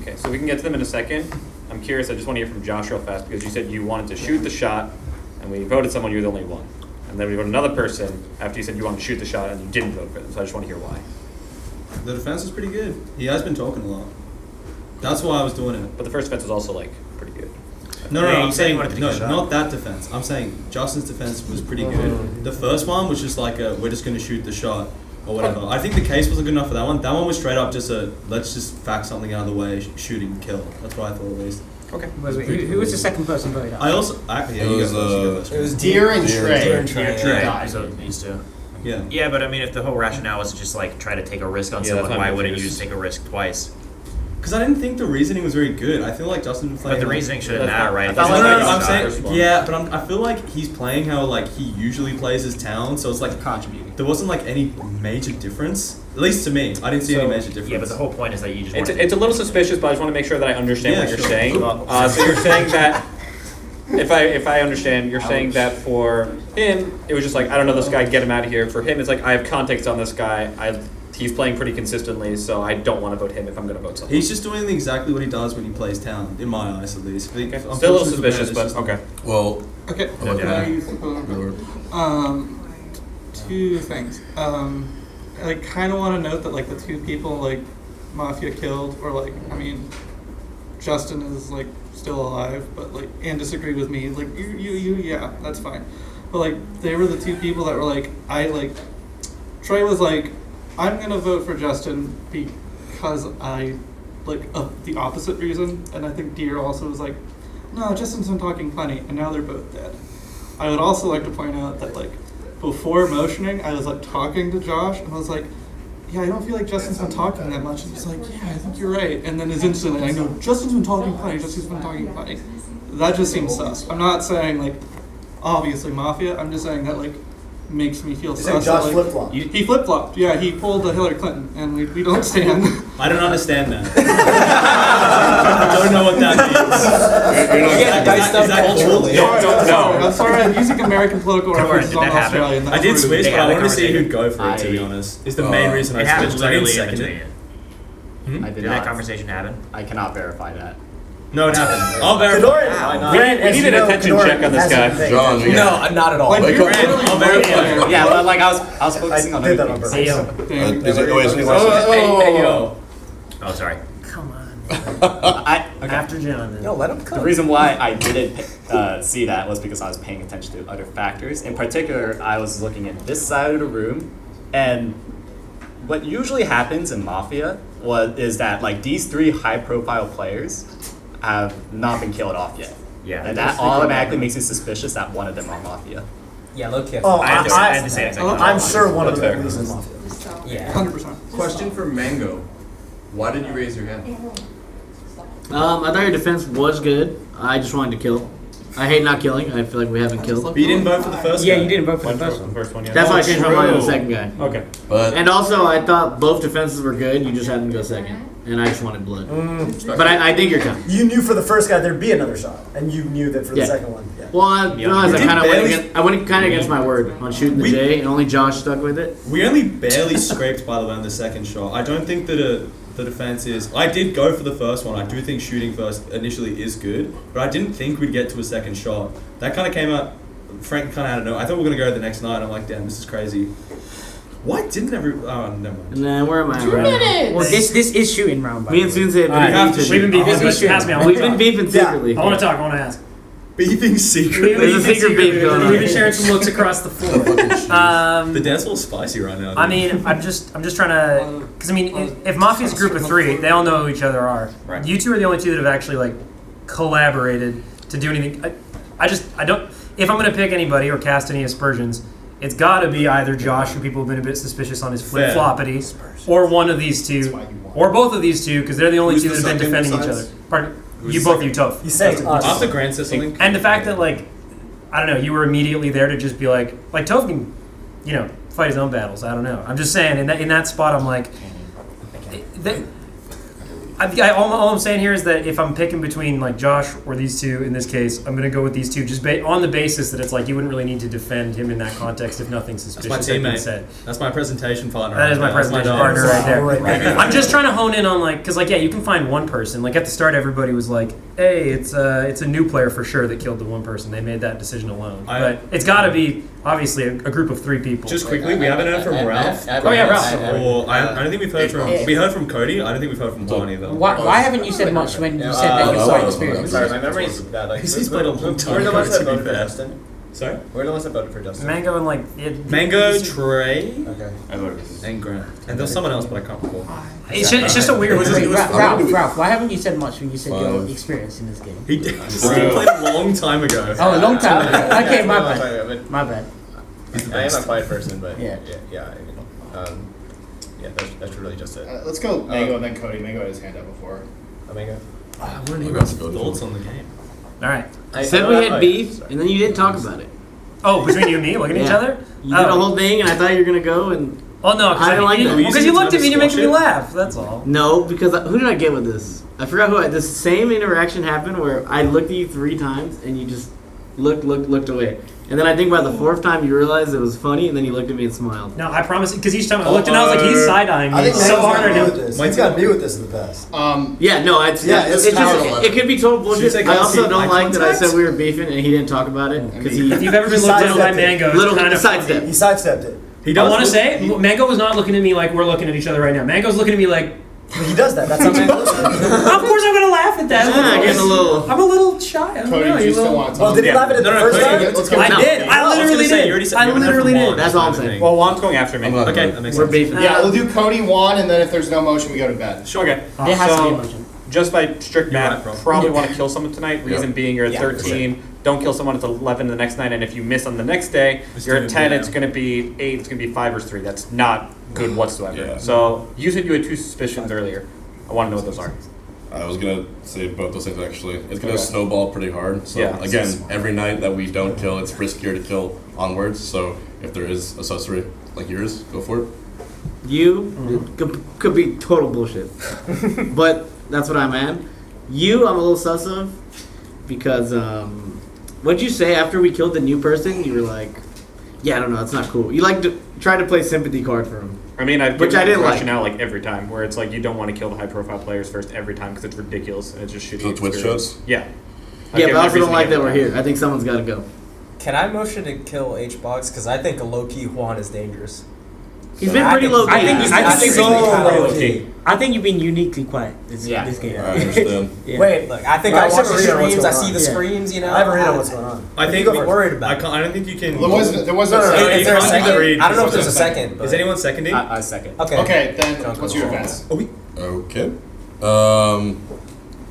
C: Okay, so we can get to them in a second. I'm curious, I just want to hear from Josh real fast because you said you wanted to shoot the shot and we voted someone, you were the only one. And then we voted another person after you said you wanted to shoot the shot and you didn't vote for them. So I just want to hear why.
F: The defense is pretty good. He has been talking a lot. That's why I was doing it.
C: But the first defense was also like pretty good.
F: No,
Q: Yeah,
F: I'm
Q: you said you
F: saying
Q: wanted to take
F: no,
Q: a shot.
F: not that defense. I'm saying Justin's defense was pretty good. The first one was just like we're just going to shoot the shot or whatever. I think the case wasn't good enough for that one. That one was straight up just let's just fact something out of the way, shoot and kill. That's what I thought at least.
C: Okay.
I: Who was the second person voted out?
F: I also yeah,
G: It
F: you
G: was,
F: go first, you go first.
A: It was Deer and Trey.
P: Deer and Trey.
Q: Yeah, so these two.
F: Yeah.
Q: Yeah, but I mean, if the whole rationale was to just like try to take a risk on
C: Yeah,
Q: someone,
C: that's
Q: why
C: not
Q: wouldn't you
C: confused.
Q: just take a risk twice?
F: Because I didn't think the reasoning was very good. I feel like Justin was playing.
Q: But the
F: like-
Q: reasoning shouldn't
C: That's
Q: matter,
C: not-
Q: right?
C: I
Q: If
C: thought
Q: it's
C: like
Q: like
C: that
F: I'm
C: was
F: saying,
C: first one.
F: yeah, but I feel like he's playing how like he usually plays his town, so it's like
M: Contributing.
F: there wasn't like any major difference, at least to me. I didn't see any major difference.
Q: Yeah, but the whole point is that you just
C: It's,
Q: want
C: it's a little suspicious, but I just want to make sure that I understand
F: Yeah,
C: what you're
F: sure.
C: saying. So you're saying that if I understand, you're saying that for him, it was just like, I don't know this guy, get him out of here. For him, it's like, I have context on this guy. He's playing pretty consistently, so I don't want to vote him if I'm going to vote someone.
F: He's just doing exactly what he does when he plays town, in my eyes at least.
C: Okay. Still a little suspicious, but okay.
G: Well,
D: Okay.
G: Yeah.
D: Can I use the phone? Two things. I kind of want to note that like the two people like Mafia killed, or like I mean, Justin is like still alive, but like and disagree with me. Like you, yeah, that's fine. But like they were the two people that were like Trey was like, I'm gonna vote for Justin because I like the opposite reason, and I think Deer also was like, no, Justin's been talking plenty, and now they're both dead. I would also like to point out that like before motioning, I was like talking to Josh, and I was like, yeah, I don't feel like Justin's been talking that much, and he's like, yeah, I think you're right, and then is instantly, I know Justin's been talking plenty, Justin's been talking plenty. That just seems sus. I'm not saying like obviously Mafia. I'm just saying that like makes me feel
B: You're
D: sus.
B: saying Josh
D: that, like,
B: flip-flopped.
D: He flip-flopped. Yeah, he pulled the Hillary Clinton, and we don't stand.
F: I don't understand that. I don't know what that means.
P: Yeah, diced up culturally.
D: I'm sorry, I'm using American political
Q: Come on,
D: references
Q: did
D: on
Q: that happen?
D: Australian.
F: I did
D: That's
F: switch,
D: rude.
F: but I
Q: had
F: wanted
Q: the
F: to see who'd
Q: conversation.
F: go for it, to be honest. Is the main reason I
Q: It happened
F: switched. I didn't
Q: literally in
F: second
Q: between
F: it.
Q: it.
M: I did
Q: Did that
M: not.
Q: conversation happen?
M: I cannot verify that.
F: No, it happened. I'll verify.
C: We need an attention check on this guy.
G: John, you
P: No, not at all.
D: Like,
G: Wake
D: you're
G: up.
D: literally
F: I'll verify.
M: Yeah, but like I was focusing on
B: did that
M: other
B: on
M: things.
O: Hey, yo.
G: is it, wait, is it
F: Hey, yo.
Q: Oh, sorry.
O: Come on.
M: I,
O: After John, then.
P: No, let him
M: The
P: cook.
M: reason why I didn't see that was because I was paying attention to other factors. In particular, I was looking at this side of the room, and what usually happens in Mafia is that like these three high-profile players have not been killed off yet.
Q: Yeah.
M: And that automatically makes it suspicious that one of them are Mafia.
P: Yeah, low kick.
B: Oh,
Q: I had to say it.
B: I'm sure one of them
C: That's
B: at
C: fair.
B: least is Mafia.
P: Yeah.
D: 100%.
F: Question for Mango. Why did you raise your hand?
N: I thought your defense was good. I just wanted to kill. I hate not killing. I feel like we haven't killed.
F: But you didn't vote for the first
I: Yeah,
F: guy.
I: you didn't vote for
C: One
I: the first
C: person,
I: one.
C: first one, yeah.
N: That's why I changed my mind on the
F: true.
N: second guy.
C: Okay.
G: But
N: And also, I thought both defenses were good. You just had them go second, and I just wanted blood. But I think you're coming.
B: You knew for the first guy there'd be another shot, and you knew that for the
N: Yeah.
B: second one. Yeah.
N: Well, I realized
F: We
N: I kind of
F: did
N: went
F: barely-
N: against. I went kind of against my word on shooting the J, and only Josh stuck with it.
F: We only barely scraped, by the way, on the second shot. I don't think that the defense is... I did go for the first one. I do think shooting first initially is good, but I didn't think we'd get to a second shot. That kind of came out... Frank kind of had to know. I thought we were going to go the next night, and I'm like, damn, this is crazy. Why didn't every... Oh, never mind.
N: And then where am I? Right now?
I: Well, this is shooting round. By
N: Me and
I: the way.
N: Sunze have
O: All right,
N: been
F: have to
N: beefing.
F: shoot.
O: We've been beefing.
I: This is
O: Pass me. I
N: We've
O: want to
N: been
O: talk.
N: beefing secretly.
O: I want to talk. I want to ask.
F: Beefing secret.
N: There's a secret beef going on.
O: We've been sharing some looks across the floor.
F: The dance floor's spicy right now.
O: I mean, I'm just trying to, because I mean, if Mafia's a group of three, they all know who each other are.
Q: Right.
O: You two are the only two that have actually like collaborated to do anything. I don't. If I'm gonna pick anybody or cast any aspersions, it's got to be either Josh, who people have been a bit suspicious on his flip floppity, or one of these two, or both of these two, because they're the only
F: Who's
O: two
F: the
O: that have been
F: second
O: defending each
F: besides?
O: other. Pardon?
F: Who's
O: You
F: the
O: both,
F: second?
O: you tough.
B: He's saying us.
F: After Grant said something...
O: And the fact that like, I don't know, you were immediately there to just be like Toph can, fight his own battles. I don't know. I'm just saying in that spot, I'm like, all I'm saying here is that if I'm picking between like Josh or these two in this case, I'm going to go with these two just on the basis that it's like you wouldn't really need to defend him in that context if nothing suspicious
J: That's my
O: had been
J: teammate.
O: said.
J: That's my presentation partner.
O: That is my presentation partner right there. I'm just trying to hone in on because you can find one person. Like at the start, everybody was like, "Hey, it's a new player for sure that killed the one person. They made that decision alone." But it's got to be obviously a group of 3 people.
J: Just quickly, we haven't heard from Ralph.
O: Oh yeah, Ralph.
J: I don't think we've heard from. We heard from Cody. I don't think we've heard from Juan either.
I: Why haven't you said much when you said that you saw experience?
H: Sorry, my memory's bad. Like,
J: He's played a long time.
H: We're the ones that
J: to be
H: voted for
J: fair.
H: Justin.
J: Sorry?
H: We're the ones that voted for Justin.
O: Mango and
J: Mango, Trey.
H: Okay.
J: I voted for and Grant. And there's someone else, but I can't recall.
O: It's just a weird.
I: Ralph, why haven't you said much when you said your experience in this game?
J: He did. He played a long time ago.
I: Oh, a long time ago. Okay, my bad. My bad.
H: I am a quiet person, but
I: yeah.
H: That's really just it.
A: Let's go Mango and then Cody. Mango had his hand up before.
H: Mango.
J: I want to hear your thoughts on the game.
O: All right.
N: I said we had beef, and then you didn't talk about it.
O: Oh, between you and me, looking at each other?
N: You did a whole thing, and I thought you were gonna go, and
O: oh no,
N: I didn't like that.
O: Because you looked at me and you making me laugh. That's all.
N: No, because who did I get with this? I forgot who. This same interaction happened where I looked at you 3 times, and you just looked away. And then I think by the 4th time you realized it was funny, and then you looked at me and smiled.
O: No, I promise. Because each time I looked and I was like, he's side-eyeing me. I think so hard right now.
B: He's got me with this in the past.
N: Yeah, no, it's just it could be total bullshit. I also don't like that I said we were beefing and he didn't talk about it because
O: if you've ever been looked at by Mango,
N: little
O: kind of
N: sidestep.
B: He sidestepped it.
O: I want to say Mango was not looking at me like we're looking at each other right now. Mango's looking at me like.
B: He does that. That's how Mango looks at it.
O: Of course, I'm gonna laugh at that. I'm a little shy. I don't
A: Cody,
O: know.
A: do you still want to talk?
B: Well, did he laugh at it the first time?
O: I did. I literally did. I literally did.
N: That's all I'm saying.
M: Well, Juan's going after me.
J: Okay,
N: we're beefing.
A: Yeah, we'll do Cody, Juan, and then if there's no motion, we go to bed.
M: Sure. Okay.
I: There has to be a motion.
M: Just by strict math,
J: right,
M: probably want to kill someone tonight. Reason being, you're at 13. Don't kill someone at 11 the next night, and if you miss on the next day, you're at 10. It's going to be 8. It's going to be 5 or 3. That's not good whatsoever.
G: Yeah.
M: So you said you had 2 suspicions earlier. I want to know what those are.
G: I was gonna say both those things actually. It's gonna snowball pretty hard. So
M: Yeah.
G: again, every night that we don't kill, it's riskier to kill onwards. So if there is a sussery like yours, go for it.
N: You could be total bullshit, but that's what I'm at. I'm a little sus of because what'd you say after we killed the new person? You were like, yeah, I don't know, it's not cool. You like to try to play sympathy card for him.
M: I mean, I've
N: Which
M: given
N: I didn't like.
M: rationale like every time, where it's like you don't want to kill the high-profile players first every time because it's ridiculous and it's just shitty.
G: So Twitch
M: experience.
G: shows?
M: Yeah.
N: Yeah, but I also don't like that we're here. I think someone's got to go.
P: Can I motion to kill H-Box? Because I think a low-key Juan is dangerous.
N: He's been pretty low key.
I: I think you've been uniquely quiet this game.
G: I understand.
P: Wait, look, I think I watch the streams, I see the screens, you know.
B: I haven't read on what's going on.
J: I think
P: we're worried about it.
J: I don't think you can.
A: There wasn't
P: Is there a second? I don't know if there's a second.
J: Is anyone seconding?
M: I second.
A: Okay, then what's your advance?
G: Okay.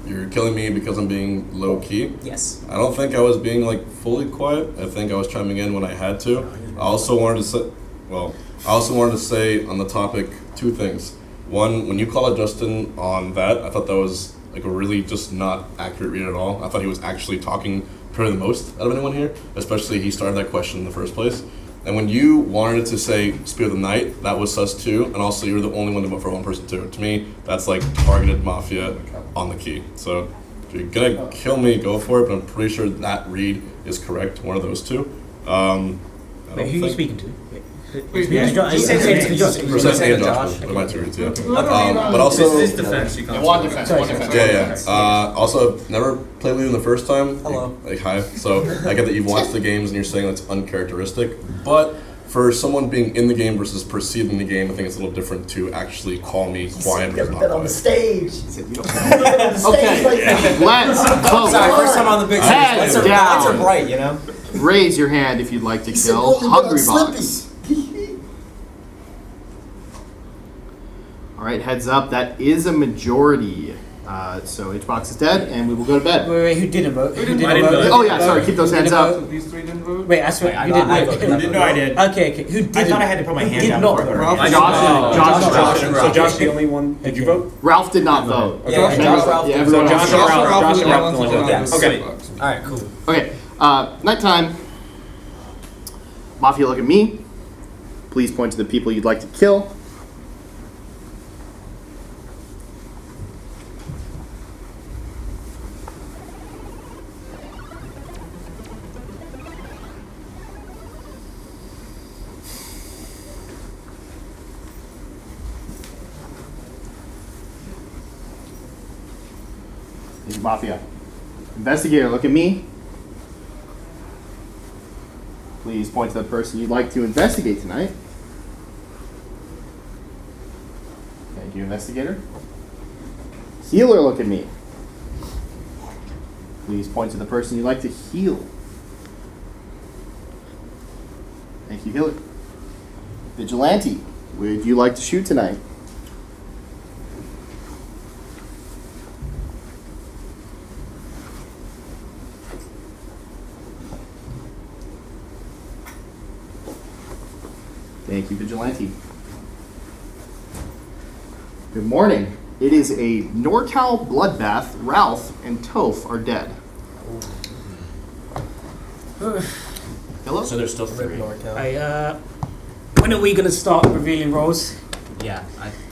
G: You're killing me because I'm being low key.
P: Yes.
G: I don't think I was being like fully quiet. I think I was chiming in when I had to. I also wanted to say on the topic 2 things. One, when you call out Justin on that, I thought that was like a really just not accurate read at all. I thought he was actually talking probably the most out of anyone here, especially he started that question in the first place. And when you wanted to say Spear of the Night, that was sus too, and also you were the only one to vote for one person too. To me, that's like targeted Mafia on the key. So if you're gonna kill me, go for it, but I'm pretty sure that read is correct, one of those 2.
I: Wait, who are you speaking to?
G: Josh. My 2 reads, yeah. But also,
J: This is defense. You can't.
A: One defense.
G: yeah. Also, never played with you the first time.
P: Hello.
G: Like hi. So I get that you've watched the games and you're saying that's uncharacteristic. But for someone being in the game versus perceiving the game, I think it's a little different to actually call me quiet.
B: Never been on the stage.
A: Okay, let's vote.
P: Sorry, first time on the big
A: Heads
P: stage. Lights are
A: down.
P: bright, you know.
A: Raise your hand if you'd like to kill Hungry Box. All right, heads up. That is a majority. So H-Box is dead, and we will go to bed.
I: Wait, who didn't vote?
J: I didn't vote.
A: Oh yeah, sorry. Keep those hands up.
L: These 3 didn't vote?
I: Wait, I swear, you didn't vote.
M: Who didn't know I did?
I: Okay. Who did?
M: I thought I had to put my hand down
I: not
M: before I voted.
A: Josh.
M: So Josh, the only one. Did you vote?
A: Ralph did not vote.
P: Yeah, Josh, Ralph.
A: Everyone else.
M: Josh and Ralph.
P: Yeah.
M: Okay.
P: All right, cool.
A: Okay. Nighttime. Mafia, look at me. Please point to the people you'd like to kill. Mafia. Investigator, look at me. Please point to the person you'd like to investigate tonight. Thank you, investigator. Healer, look at me. Please point to the person you'd like to heal. Thank you, healer. Vigilante, would you like to shoot tonight? Thank you, Vigilante. Good morning. It is a NorCal bloodbath. Ralph and Toph are dead. Hello?
Q: So there's still 3.
I: When are we gonna start revealing roles?
M: Yeah,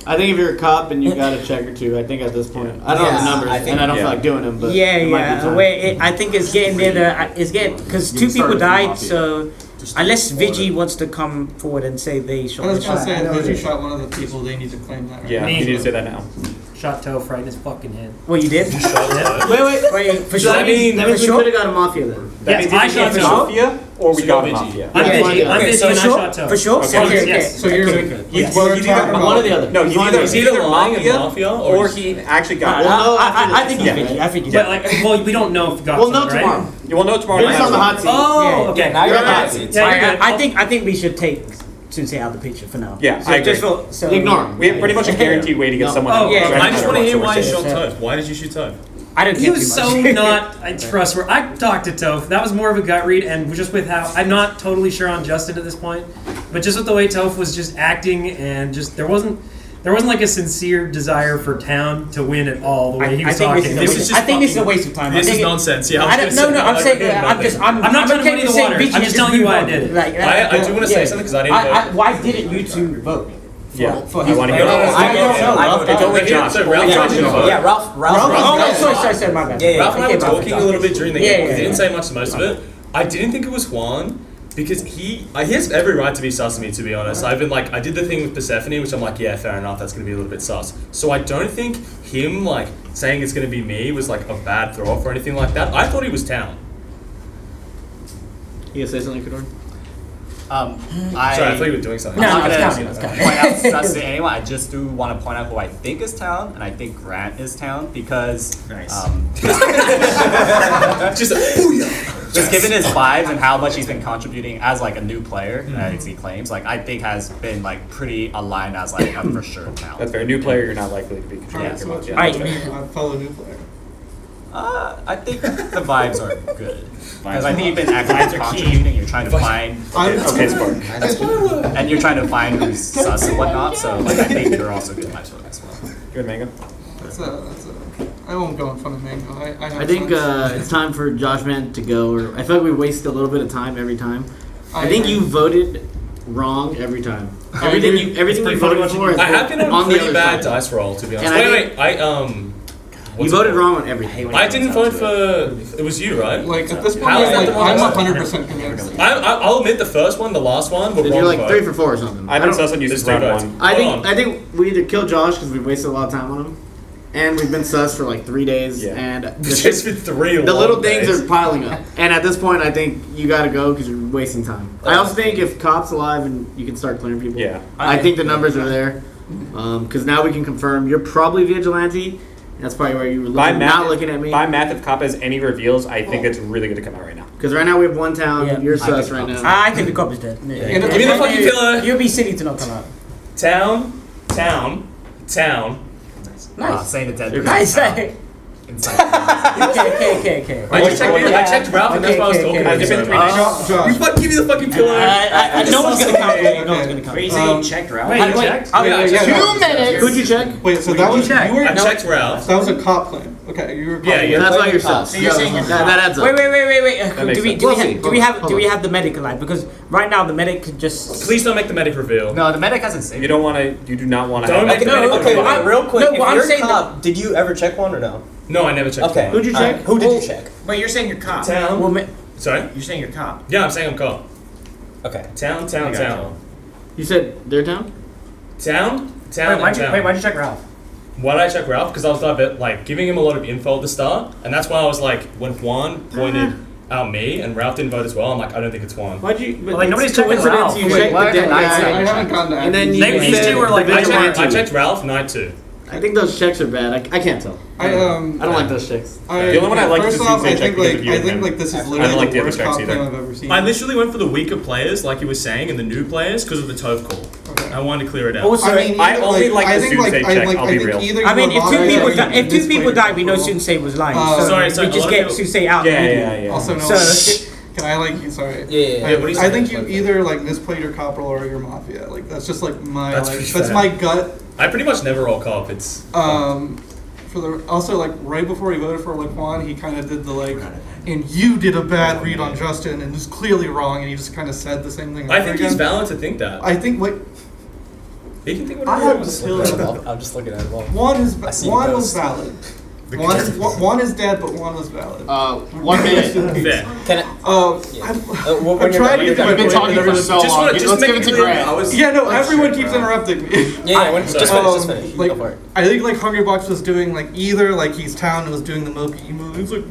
N: I think if you're a cop and you got a check or two, I think at this point, I don't know the numbers, and I don't feel like doing them, but
I: yeah,
N: it might be time.
I: I think it's getting near the. It's getting because 2 people died, so unless Vigi wants to come forward and say they shot.
D: I was gonna say if Vigi shot one of the people, they need to claim that. Right?
C: Yeah, you need to say that now.
O: Shot Toph right in his fucking head.
I: Well, you did?
N: Wait,
I: for sure.
N: That means we could have got a Mafia then.
O: Yes, I shot Toph.
C: Mafia, or we got Mafia.
O: I'm Vigi. I'm Vigi, and I shot Toph.
I: For sure?
C: Okay.
O: Yes.
D: So you're
N: One or the other.
C: No, he's either
Q: Mafia
C: or he actually got.
N: Well,
I: I think he's Vigi. I think he's
O: But well, we don't know if we got.
N: We'll know
O: someone,
N: tomorrow.
O: Right?
C: You will know tomorrow.
N: You're on the hot seat.
O: Oh, okay.
P: Now you're on the hot seat.
I: I think we should take Sensei out of the picture for now.
C: Yeah,
I: so
C: I agree.
I: So
N: Ignore him.
C: We have pretty much a guaranteed way to get someone out.
I: yeah.
Q: I just want to hear why you
C: shot.
Q: shot Toph. Why did you shoot Toph?
I: I don't
O: He
I: care
O: was
I: too
O: so
I: much.
O: not trustworthy. I talked to Toph. That was more of a gut read, and just with how I'm not totally sure on Justin at this point, but just with the way Toph was just acting, and just there wasn't like a sincere desire for Town to win at all. The way he was talking.
I: I think this is a waste of time.
Q: This is nonsense. Yeah,
I: I'm saying I'm
O: not trying to muddy the water. I'm just telling you why I did it.
Q: I do want to say something because I didn't vote.
I: Why didn't you two vote?
C: Yeah,
I: for
C: I want to hear.
Q: It's only Josh.
P: Yeah, Ralph.
I: Oh, sorry, my bad.
Q: Ralph and I were talking a little bit during the game. He didn't say much to most of it. I didn't think it was Juan because he has every right to be sus to me, to be honest. I did the thing with Persephone, which I'm like, yeah, fair enough, that's going to be a little bit sus. So I don't think him saying it's going to be me was like a bad throw off or anything like that. I thought he was Town.
N: You gonna say something, Kador?
Q: Sorry, I thought you were doing something.
M: I'm not going to point out sus to anyone. I just do want to point out who I think is Town, and I think Grant is Town because just given his vibes and how much he's been contributing as a new player, as he claims, I think has been pretty aligned as a for sure Town.
C: That's fair. New player, you're not likely to be contributing much.
D: A fellow new player.
M: I think the vibes are good. Because I think you've been actively contributing, you're trying to find and you're trying to find who's sus and whatnot, so I think you're also good vibes for as well.
C: Good, Mango.
D: I won't go in front of Mango.
N: I think it's time for Josh Man to go. Or I feel like we waste a little bit of time every time. I think you voted wrong every time. Everything you voted for is
Q: I have been on
N: the
Q: pretty
N: other
Q: bad
N: side.
Q: dice roll, to be honest.
N: And you voted wrong on everything.
Q: I didn't vote for. It was you, right?
D: At this point, I'm 100% convinced.
Q: I'll admit the first one, the last one, were wrong.
N: You're like 3 for 4 or something.
C: I've been sus on you since round 1.
N: I think we either kill Josh because we've wasted a lot of time on him, and we've been sus for 3 days, and
Q: It's just been 3
N: the little
Q: long
N: things
Q: days.
N: are piling up. And at this point, I think you got to go because you're wasting time. I also think if Cop's alive and you can start clearing people, I think the numbers are there because now we can confirm you're probably Vigilante. That's probably where you were not looking at me.
C: By math, if Cop has any reveals, I think it's really going to come out right now.
N: Because right now we have one Town, you're sus right now.
I: I think the cop is dead.
Q: Give me the fucking killer.
I: You'll be silly to not come out.
Q: Town.
I: Nice.
M: Saying the dead.
I: Nice. Okay.
Q: I checked Ralph, and that's what I was talking about. You fucking give me the fucking killer.
I: No one's gonna count. No one's gonna count.
Q: Crazy. Checked Ralph.
I: Wait.
N: 2 minutes. Who'd you check?
D: Wait, so that was
Q: I checked Ralph.
D: That was a cop claim. Okay, you were.
J: Yeah,
N: That's why you're sus.
I: So you're saying
N: that adds up.
I: Wait.
C: makes
I: Do we have the medic alive? Because right now the medic could just.
J: Please don't make the medic reveal.
M: No, the medic hasn't saved.
C: You don't want to. You do not want to.
J: Don't make the medic
P: Okay,
J: reveal.
P: wait, real quick.
I: No,
P: if
I: well, I'm
P: you're
I: saying
P: cop, did you ever check one or no?
J: No, I never checked.
P: Okay.
J: one.
N: Who'd you check?
P: Who did you check?
Q: Wait, you're saying you're cop.
J: Town.
I: Well,
J: Sorry.
Q: You're saying you're cop.
J: Yeah, I'm saying I'm cop.
P: Okay.
J: Town.
N: You said their town?
J: Town.
M: Why'd you check Ralph?
J: Why did I check Ralph? Because I was like giving him a lot of info at the start, and that's why I was like, when Juan pointed out me and Ralph didn't vote as well, I'm like, I don't think it's Juan.
N: Why'd you?
M: Well, like, nobody's checking Ralph.
N: You checked the dead
D: I
N: guy.
D: haven't gotten to.
N: And then you
J: These
N: said
J: two were like,
N: the
J: I
N: vigilante.
J: checked Ralph, night 2.
N: I think those checks are bad. I can't tell.
D: I
N: don't like those checks.
C: The only one I like is
D: First
C: the
D: off,
C: Tuesday
D: I
C: check
D: think
C: because
D: like
C: of you
D: I
C: and
D: think
C: him.
D: like this is
C: I don't
D: literally
C: like
D: the
C: the other
D: worst
C: checks
D: cop
C: either.
D: game I've ever seen.
J: I literally went for the weaker players, like he was saying, and the new players because of the Tove call.
D: Okay.
J: I wanted to clear it out.
I: Also,
C: I only like the Tuesday check. I'll be real.
I: I mean, if two people die, we know Sunsei was lying. So
J: Sorry,
I: we
J: a
I: just
J: lot
I: get
J: of
I: Sunsei out.
C: Yeah.
D: Also, no.
I: So
D: Can I like you? Sorry.
P: Yeah.
J: What do you
D: I
J: say?
D: think you either like misplayed your corporal or your mafia. Like that's just like my
J: That's
D: like
J: pretty
D: that's
J: fair.
D: my gut.
J: I pretty much never roll cop. It's
D: For the also like right before he voted for like Juan, he kind of did the like, and you did a bad read on Justin and was clearly wrong, and he just kind of said the same thing.
J: I
D: over
J: think
D: again.
J: he's valid to think that.
D: I think like
J: He can think
D: I
J: whatever he
D: have
J: wants.
D: still
P: I'm just looking at it. Well,
D: Juan is
P: I see
D: Juan
P: the
D: was
P: ghost.
D: valid. Juan is dead, but Juan was valid.
A: 1 minute.
J: Fair.
P: Can I?
D: I'm trying to get to
A: We've been talking for so long. Let's give it to Grant.
D: Yeah, no, everyone keeps interrupting me.
P: Yeah, just finish.
D: Like,
P: Go for it.
D: I think like Hungry Box was doing like either like he's town and was doing the Moki move. He was like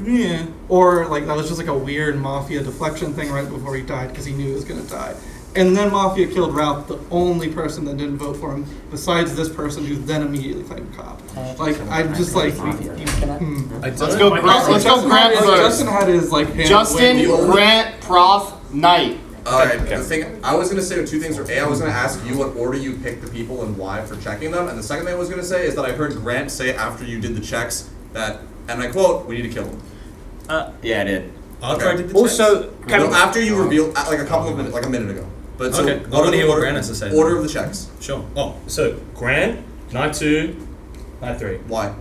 D: yeah, or like that was just like a weird mafia deflection thing right before he died because he knew he was gonna die. And then Mafia killed Ralph, the only person that didn't vote for him, besides this person who then immediately claimed cop. Like I'm just like,
A: Let's go Grant first.
D: Justin had his like hand
A: Justin,
D: waved.
A: Grant, Prof, Knight.
F: Alright, the thing I was gonna say two things were I was gonna ask you what order you picked the people and why for checking them, and the second thing I was gonna say is that I heard Grant say after you did the checks that, and I quote, we need to kill him.
Q: Yeah, I did.
J: After I did the
I: also,
J: checks.
F: No, after you revealed like a couple of minutes, like a minute ago. But so
J: Okay, I want to hear what Grant has to say.
F: Order of the checks.
J: Sure. Oh, so Grant, night 2, night 3.
F: Why?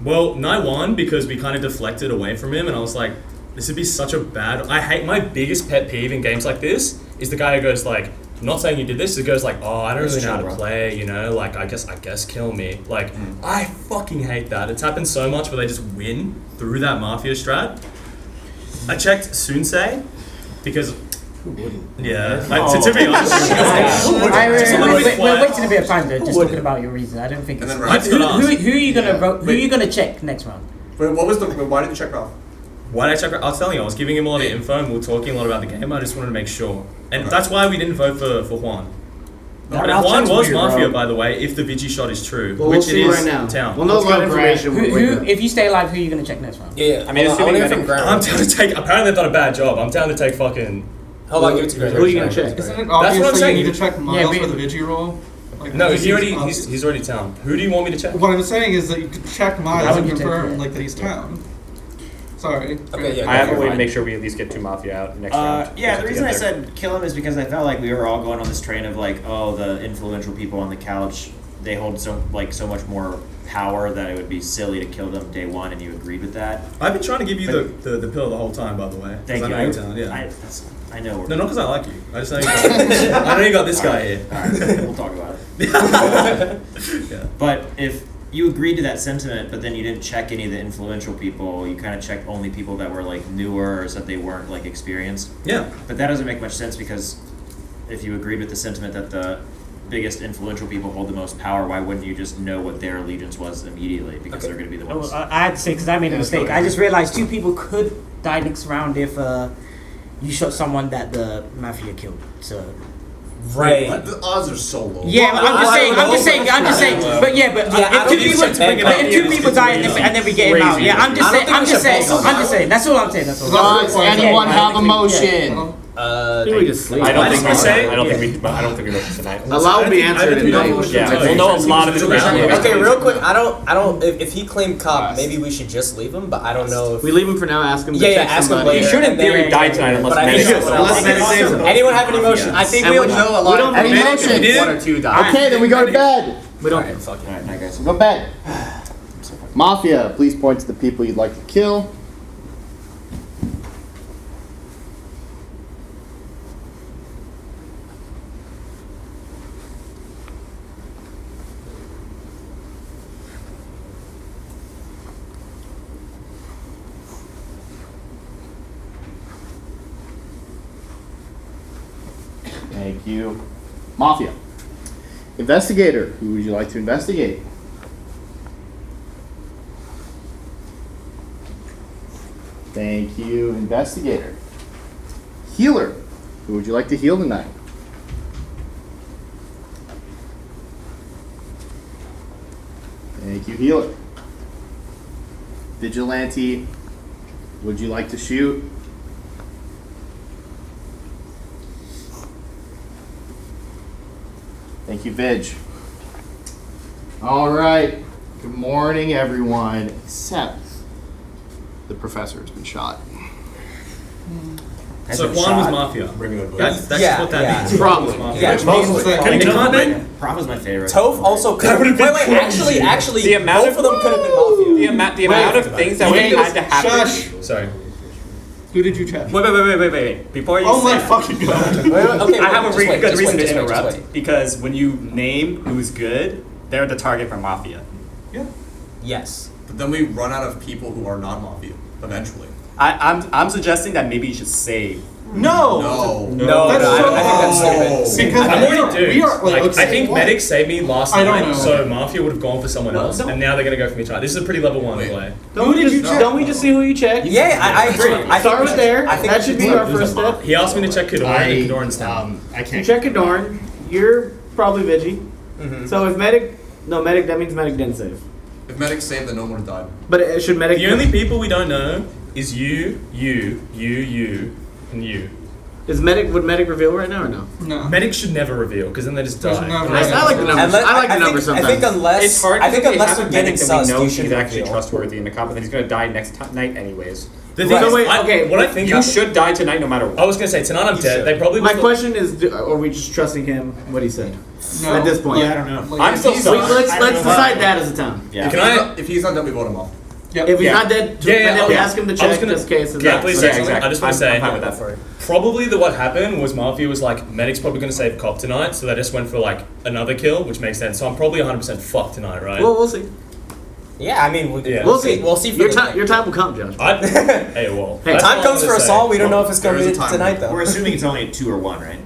J: Well, night 1 because we kind of deflected away from him, and I was like, this would be such a bad. I hate my biggest pet peeve in games like this is the guy who goes like, I'm not saying you did this. He goes like, oh, I don't really know how to play, you know, like I guess kill me. Like I fucking hate that. It's happened so much where they just win through that mafia strat. I checked Sunsei because. Yeah, like, to be honest,
I: we're waiting a bit of time though, just talking about your reason. I don't think.
F: And
I: It's,
F: then
I: who are you gonna vote? Who are you gonna check next round?
F: Wait, what was the? Why did you check Ralph?
J: Why did I check? I was telling you, I was giving him a lot of info and we were talking a lot about the game. I just wanted to make sure, and that's why we didn't vote for Juan.
N: That
J: But
N: Ralph
J: Juan
N: checks
J: was
N: weird,
J: Mafia,
N: bro.
J: by the way, if the Vigi shot is true,
N: Well, we'll
J: which
N: see
J: it is
N: right now.
J: town.
N: We'll know a lot of information.
I: Who, if you stay alive, who are you gonna check next round?
P: Yeah,
C: I mean, assuming that
J: I'm down to take. Apparently, they've done a bad job. I'm down to take fucking.
P: Hold on, give it to Grant.
N: Who are you gonna check?
D: Isn't it
J: That's what I'm
D: obvious that
J: saying.
D: you need to check Miles
I: Yeah,
D: for the Vigi roll? Like,
J: No,
D: this
J: he already.
D: seems obvious.
J: He's already town. Who do you want me to check?
D: What I'm saying is that you could check
I: I
D: Miles
I: would
D: and
I: get
D: confirm
I: that.
D: like that he's town. Sorry.
P: Okay, yeah.
C: I have a way to make sure we at least get 2 Mafia out next round.
Q: Yeah, the
C: To
Q: reason
C: get
Q: I
C: there.
Q: said kill him is because I felt like we were all going on this train of like, oh, the influential people on the couch, they hold so much more power that it would be silly to kill them day 1, and you agreed with that.
J: I've been trying to give you the pill the whole time, by the way. 'cause
Q: Thank
J: I
Q: you.
J: know you're town, yeah.
Q: I know.
J: No, not because I like you. I just know you got, I know you got this guy here.
Q: Alright, we'll talk about it.
J: Yeah.
Q: But if you agreed to that sentiment, but then you didn't check any of the influential people, you kind of checked only people that were like newer or said they weren't like experienced.
J: Yeah.
Q: But that doesn't make much sense because if you agreed with the sentiment that the biggest influential people hold the most power, why wouldn't you just know what their allegiance was immediately? Because they're going to be the ones.
I: I had to say because I made a mistake. I just realized 2 people could die next round if you shot someone that the mafia killed. So.
P: Right.
F: The odds are so low.
I: Yeah, but I'm just saying. But if 2 people die and then we get him out, yeah, I'm just saying. That's all I'm saying. That's all.
A: Does anyone have a motion?
N: I think we just sleep.
C: I don't think we vote tonight.
N: Allow me to answer it at night.
C: Yeah, we'll know a lot of information.
P: Okay, real quick. I don't. If he claimed cop, maybe we should just leave him. But I don't know if
N: We leave him for now. Ask him. To
P: Yeah,
N: check
P: ask him
N: somebody.
P: later.
C: He should in
P: and then-
C: theory die tonight unless
P: but I think
C: Medic
P: someone else-
N: Unless Medic saves him.
P: Anyone have any motion? I think
N: And
P: we'll
N: we-
P: know a
N: we
P: lot.
N: don't-
A: Any
N: Maybe
A: motion?
Q: One or two die.
A: Okay, then we go to bed.
N: We don't.
P: Alright, fuck it.
A: Go to bed. Mafia, please point to the people you'd like to kill. Thank you. Mafia. Investigator, who would you like to investigate? Thank you, Investigator. Healer, who would you like to heal tonight? Thank you, Healer. Vigilante, would you like to shoot? Thank you, Vig. All right. Good morning, everyone. Except the professor has been shot.
J: So Juan was Mafia. That's what that means.
Q: Probably.
P: Yeah,
Q: Prof was my favorite.
P: Toph also could have been. Wait, actually,
C: The amount
P: both of them could have been Mafia.
C: The amount of things that we had to happen.
J: Sorry.
D: Who did you check?
M: Wait. Before you
D: Oh my
M: say,
D: fucking god.
P: Okay,
M: I have a
P: wait,
M: good
P: just
M: reason
P: wait,
M: to
P: just wait, just
M: interrupt
P: wait.
M: because when you name who's good, they're the target for Mafia.
P: Yes.
F: But then we run out of people who are not Mafia eventually.
M: I'm suggesting that maybe you should save.
F: No.
P: I think that's stupid.
D: Because
J: I'm already doomed.
D: we are
J: Like, I think Medic saved me last
D: I don't
J: night,
D: know.
J: so Mafia would have gone for someone else, and now they're gonna go for me tonight. This is a pretty level 1 play.
N: Don't we just see who you check?
P: Yeah, I agree. I
N: Start
P: think
N: with there.
P: I think
N: That should be our first step.
J: He asked me to check Kadorn, and Kadorn's down.
C: I
N: You
C: can't.
N: check Adorn. You're probably Vigi. So if Medic, that means Medic didn't save.
F: If Medic saved, then no one would have died.
N: But it should Medic.
J: The only people we don't know is you, and you.
N: Would Medic reveal right now or no?
D: No.
J: Medic should never reveal, because then they just die.
N: I like the numbers. I like the numbers sometimes.
P: I think unless
C: It's hard
P: I think
C: because
P: unless
C: we
P: we're
C: have a
P: getting
C: medic that we
P: sus,
C: know
P: you
C: he's
P: should
C: actually
P: reveal.
C: trustworthy and competent. He's going to die next night anyways.
J: The thing
N: So
J: is,
N: wait, okay,
J: what I think
C: You should die tonight no matter what.
J: I was gonna say tonight I'm dead.
C: should.
J: They probably.
N: My question is, are we just trusting him? What he said at this point?
O: Yeah, I don't know.
C: I'm still
N: Wait,
C: sus.
N: let's decide that as a town.
Q: Yeah.
F: If he's not dead, we vote him off.
N: If he's not dead, then we ask him to check just in case.
J: Please say something. I just want to say,
C: I'm fine with that for you.
J: probably what happened was Mafia was like, Medic's probably going to save Cop tonight, so they just went for like another kill, which makes sense. So I'm probably 100% fucked tonight, right?
N: Well, we'll see.
P: Yeah, I mean,
N: We'll see.
P: We'll see. For
N: Your time will come, Josh.
J: Hey, well.
N: Hey,
J: that's
P: time
J: all
P: comes
J: I'm
P: for
J: gonna
P: us
J: say.
P: all. We don't know if it's going to
F: There
P: be
F: is a time.
P: tonight though.
Q: We're assuming it's only 2 or 1, right?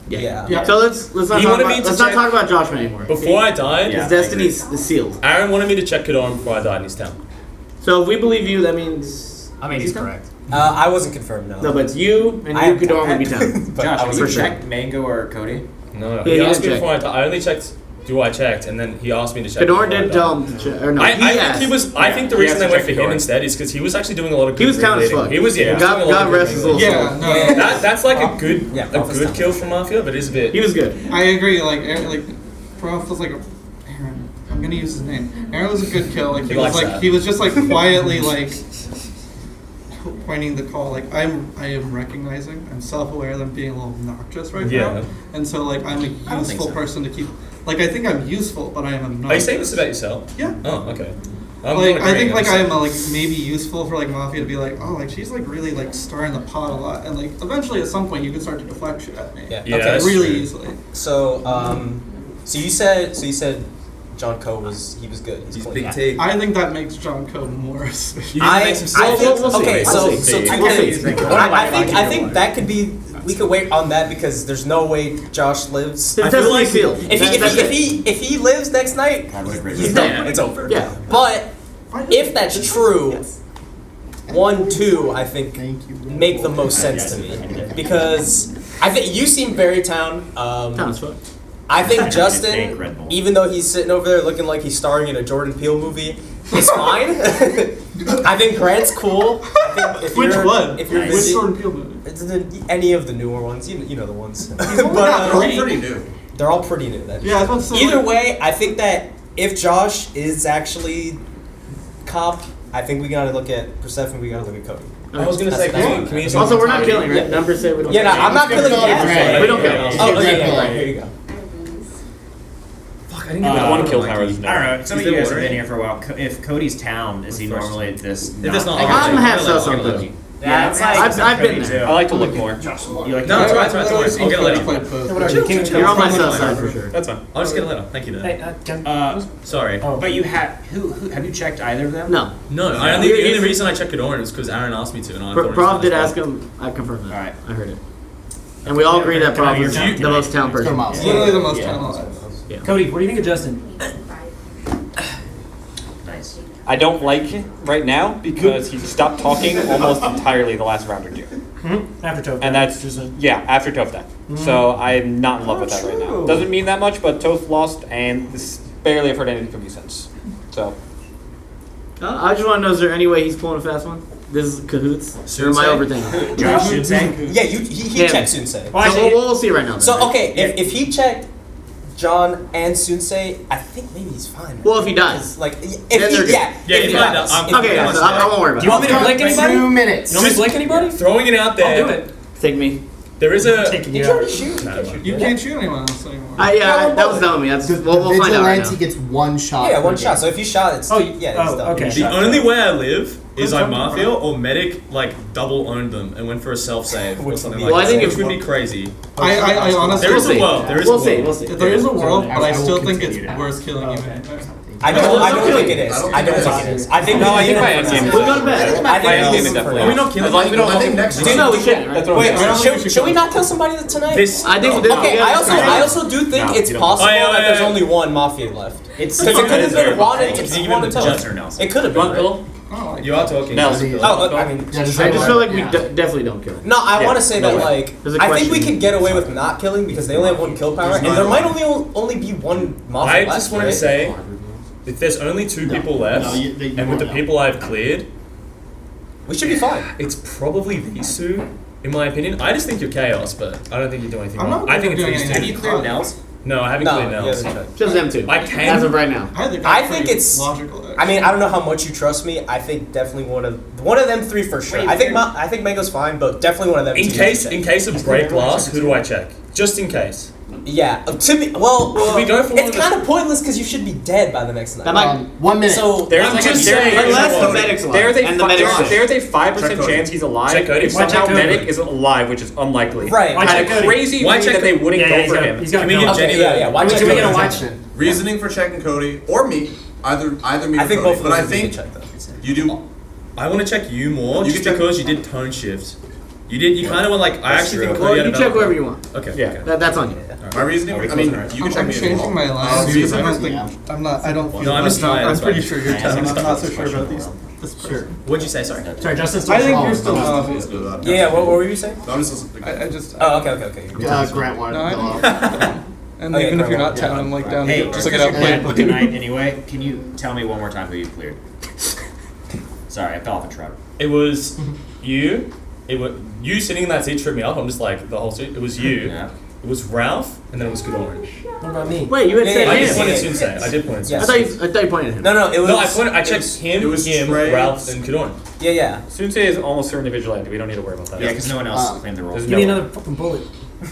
P: Yeah.
N: So let's not
J: He
N: talk
J: wanted
N: about,
J: me to
N: let's not
J: check-
N: talk about Josh anymore.
J: Before I died,
Q: Yeah.
N: His destiny's sealed.
J: Aaron wanted me to check Kadorn before I died in his town.
N: So if we believe you, that means.
M: I mean, he's correct.
P: I wasn't confirmed. No.
N: No, but it's you and
P: I
N: you
P: am-
N: Kadorn would be down.
P: But I
Q: Josh,
P: was
Q: have you
N: for sure.
Q: checked Mango or Cody?
J: No,
N: Yeah,
J: he
N: he
J: asked me
N: didn't
J: before I died. I only checked do I checked, and then he asked me to check. before
N: Kadorn
J: I
N: did
J: died.
N: tell him to check. Or no,
J: I
N: he
J: think
N: asked.
J: he was. I think the
C: he
J: reason
C: has
J: they
C: to
J: went
C: check
J: for him
C: Kadorn.
J: instead is because he was actually doing a lot of good.
N: He was kinda
J: ringleading.
N: fucked.
J: He was, yeah. he was doing a lot
N: God
J: of
N: rest
J: good
N: his little
J: ringleading.
N: soul.
D: Yeah, no.
J: That's like a good
P: Yeah,
J: a
P: Prof is
J: good
P: tough.
J: kill for Mafia, but it is a bit.
N: He was good.
D: I agree. Like Prof was like Aaron. I'm gonna use his name. Aaron was a good kill. Like
J: He
D: he was
J: likes
D: like
J: that.
D: he was just like quietly like pointing the call. Like I am recognizing. I'm self-aware that I'm being a little obnoxious right
J: Yeah.
D: now. And so like I'm a
Q: don't think
D: useful
Q: so.
D: person to keep. Like I think I'm useful, but I am obnoxious.
J: Are you saying this about yourself?
D: Yeah.
J: Oh, okay.
D: Like I think like I am like maybe useful for like Mafia to be like, oh, like she's like really like stirring the pot a lot, and like eventually at some point you can start to deflect shit at me.
P: Yeah.
J: Yeah,
P: Okay.
J: that's
D: really
J: true.
D: easily.
P: So you said John Coe was good. He's clean.
Q: Big take.
D: I think that makes John Coe more suspicious.
P: I think
N: we'll see.
P: okay.
N: We'll
P: So
N: see.
P: to
N: We'll
P: get
N: see.
P: it, I think that could be. We could wait on that because there's no way Josh lives.
N: His destiny's sealed.
P: If he lives next night, he's done. It's over.
N: Yeah.
P: But if that's true, 1, 2, I think make the most sense to me because I think you seem very town.
N: Town's fun.
P: I think
Q: Take
P: Justin,
Q: Red Bull.
P: even though he's sitting over there looking like he's starring in a Jordan Peele movie, is fine. I think Grant's cool. I think
D: Which one?
P: If you're
D: Which
P: busy,
D: Jordan Peele movie?
P: it's any of the newer ones. You know the ones.
F: They're all pretty new.
P: They're all pretty new. Then.
D: Yeah, I was about to say,
P: Either
D: like-
P: way, I think that if Josh is actually cop, I think we gotta look at Persephone. We gotta look at Cody.
J: I was gonna say,
P: That's
J: can we
N: Also, we're not
J: time?
N: killing, right?
P: Yeah.
N: Numbers say we don't
P: Yeah, no,
N: kill.
P: I'm not killing yet.
N: We don't kill.
P: Oh, yeah, here you go.
J: I didn't get
C: one kill
J: Mikey.
C: power.
Q: I don't know. Some of
J: Is
Q: you
J: there
Q: guys have
J: water?
Q: been here for a while. If Cody's town, is he
J: First.
Q: normally this?
J: If it's not,
N: I'm half
J: I'll
N: sus
J: get
N: on
J: a
N: those.
J: look.
Q: Yeah, it's like
N: I've been
Q: Cody
N: there.
C: I like to look more.
Q: You like
J: No, it's
Q: to-
J: right. I'll get a letter.
N: You're on my sus side for sure.
C: That's fine.
J: I'll just get a letter. Thank you,
O: Hey,
J: Dan. Sorry.
Q: But you have who have you checked either of them?
N: No.
J: No, the only reason I checked Kadoran is because Aaron asked me to, and I thought it was
N: Prof did
J: fun.
N: ask him. I confirmed that.
Q: All right.
N: I heard it. And we all agree that Prof is
Q: You-
N: the most town person.
D: Literally the most talented.
O: Cody, what do you think of Justin?
Q: Nice.
C: I don't like it right now because he stopped talking almost entirely the last round or two.
O: After Toph.
C: And that's after Toph died. So I'm not in love with that right now. Doesn't mean that much, but Toph lost, and this barely have heard anything from you since. So
N: I just want to know: is there any way he's pulling a fast one? This is cahoots. Or am I overthinking?
Q: Josh should say.
P: Yeah, he
N: Damn.
P: checked Sunsei.
N: So we'll see right now. Then.
P: So okay, if he checked John and Sunsei, I think maybe he's fine.
N: Well, if he dies,
P: like
N: Then
P: if
N: they're
P: he,
N: good.
P: if he dies,
N: Okay, so I won't worry about
J: Do you want me to blink anybody?
A: 2 minutes.
J: You want me to blink anybody? Throwing it out there.
E: I'll do it.
N: Take me.
J: There is a.
O: Taking
P: you
O: you
P: can already
O: out.
P: shoot.
D: You can't shoot anyone else anymore.
N: That was dumb of me. That's we'll find out right now.
A: Vigilante gets one shot.
P: Yeah,
A: per
P: one
A: game.
P: shot. So if you shot, it's it's done.
O: okay.
J: The only way I live is I Mafia or Medic double owned them and went for a self save or something like
N: Well, I
J: that.
N: think
J: Which
N: if-
J: would be crazy.
D: I honestly
J: There is a world. There is a
N: We'll
J: world.
N: see. We'll see.
D: There is a world, but I still think it's
O: continue that.
D: worth killing you.
P: I don't think it is. I don't think it is. I think
C: I think my end game is
N: We'll go to bed.
P: I think
C: my end game
P: it
C: is
P: is
C: definitely.
J: Are we not killing?
C: As long as we don't
F: I think next
P: Do you
N: No, we shouldn't. Right?
C: That's what
P: Wait,
C: I'm saying.
P: should we not kill somebody tonight?
J: This.
N: I think.
P: Okay, I also do think
C: No,
P: it's
C: you don't.
P: possible
J: Oh, yeah,
P: that there's
J: yeah.
P: only one Mafia left.
Q: It's
P: Because it could have been Juan and
Q: It's
P: Juan
Q: even
P: and
Q: just or
P: Toad.
Q: Nelson.
P: It could have
C: You
P: been.
C: want
P: Right?
C: Phil?
J: You are talking.
C: No.
P: Oh, I mean,
N: I just feel like we definitely don't kill.
P: no, I
C: Yeah,
P: want to say
C: no
P: that
C: way.
P: like
N: There's a
P: I think we
N: question.
P: could get away with not killing because they only have one kill power, and there might only be one Mafia
J: I
P: left.
J: just want to
P: right?
J: say, if there's only two people left, and with the people I've cleared,
P: we should be fine.
J: it's probably these two, in my opinion. I just think you're chaos, but I don't think you're doing anything
D: I'm
J: wrong.
D: not
J: I think it's
D: doing
J: these
D: anything.
J: two.
Q: Have you cleared Nels?
J: No, I haven't
P: No,
J: cleared
P: he
J: Nels.
P: hasn't checked.
N: Just them two.
J: I can.
N: As of right now.
P: I think it's
D: logical.
P: I mean, I don't know how much you trust me. I think definitely one of them three for sure.
Q: Wait,
P: I think Mango's fine, but definitely one of them.
J: In
P: two
J: case,
P: you
J: in
P: check.
J: case of break glass, who do I check? Just in case.
P: Yeah, to me, well,
J: Should we go for one
P: it's
J: of the-
P: kind of pointless because you should be dead by the next night.
N: That might.
A: 1 minute.
P: So
C: There's
J: I'm
C: like a
J: just saying,
N: Unless the
J: Cody.
N: medic's alive.
C: There's a
N: and the medic's alive.
C: there's a 5%
J: Check Cody.
C: chance he's alive.
J: Check Cody.
C: If
J: Why check
C: somehow
J: Cody?
C: Medic isn't alive, which is unlikely.
P: Right.
O: Why check
C: And a
O: Cody?
C: crazy
J: Why
C: read
J: check
C: that they wouldn't
O: Yeah,
C: go
O: he's
C: for
O: got-
C: him.
O: he's got
J: Can we give
O: Nels.
J: Jenny
P: yeah. Why
O: Can
P: check
O: we get a
P: Cody?
O: watch then?
F: Reasoning for checking Cody or me, either me
P: I
F: or
P: think
F: Cody.
P: both of
F: But I
P: them need
F: think
P: to check though.
F: you do.
J: I want to check you more,
F: You
J: just
F: can check-
J: because you did tone shift. You kind of went like, I actually think
N: Well,
J: Cody had
N: you
J: a
N: check
J: better-
N: whoever you want.
J: Okay.
C: Yeah.
J: Okay.
N: That's on you.
F: My reasoning. I mean, you can check
D: I'm
F: me.
D: changing my lines because I don't think I'm not. I don't feel.
J: No, I'm just
D: I'm
J: tired.
D: pretty sure you're
J: Yeah,
D: telling.
J: I'm
D: I'm not so sure about these. This person.
J: What'd you say? Sorry.
O: Sorry, Justin's still
D: I think
O: strong.
D: you're still
F: Let's
D: Mafia.
F: do that.
P: Yeah, what were you saying?
F: No, I'm just listening.
D: I just.
P: Oh, okay.
A: Grant wanted
D: No,
A: to
D: I
A: go
D: think.
A: off.
D: And
P: Okay,
D: even if you're not
P: yeah.
D: town, I'm like down
Q: Hey,
D: to
Q: just
D: check it
Q: because
D: out.
Q: you're
D: Play
Q: playing tonight anyway, can you tell me one more time who you cleared? Sorry, I fell off a truck.
J: It was you. It was you sitting in that seat tripped me up. I'm just like the whole seat. It was you.
Q: Yeah.
J: It was Ralph, and then it was Good Orange.
O: What about me?
N: Wait, you had said
J: I
N: him.
J: did point at Sunsei. I did point at
P: Yeah.
J: Sunsei.
N: I thought you pointed at him.
P: No, it was.
J: No, I checked him,
F: it was
J: him,
F: Trey.
J: Ralph, and Good Orange.
P: Yeah.
C: Sunsei is almost certainly vigilante. We don't need to worry about that.
Q: Yeah, because no one else claimed the role.
C: There's
O: Give me
C: no-
O: another fucking bullet.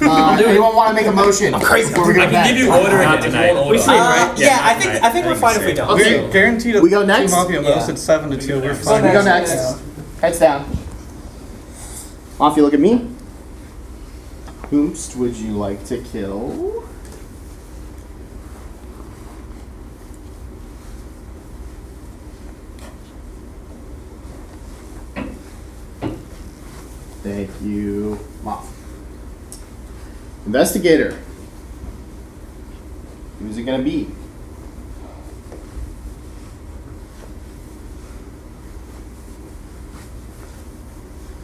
A: Anyone want to make a motion?
P: I'm crazy.
A: Before we go
J: I
A: to
J: can
A: bed?
J: give you order
C: Not
J: again if you
C: tonight.
J: want
N: We
J: order.
N: sleep, right?
P: Yeah, I think
Q: I
P: we're
Q: think
P: fine if we
Q: safe.
P: don't.
A: Okay.
D: Guaranteed.
A: We go next?
D: Two Mafia most.
P: Yeah.
D: It's 7-2. We're fine.
A: We go next. Heads down. Mafia, look at me. Whomst would you like to kill? Thank you, Moff. Investigator. Who's it gonna be?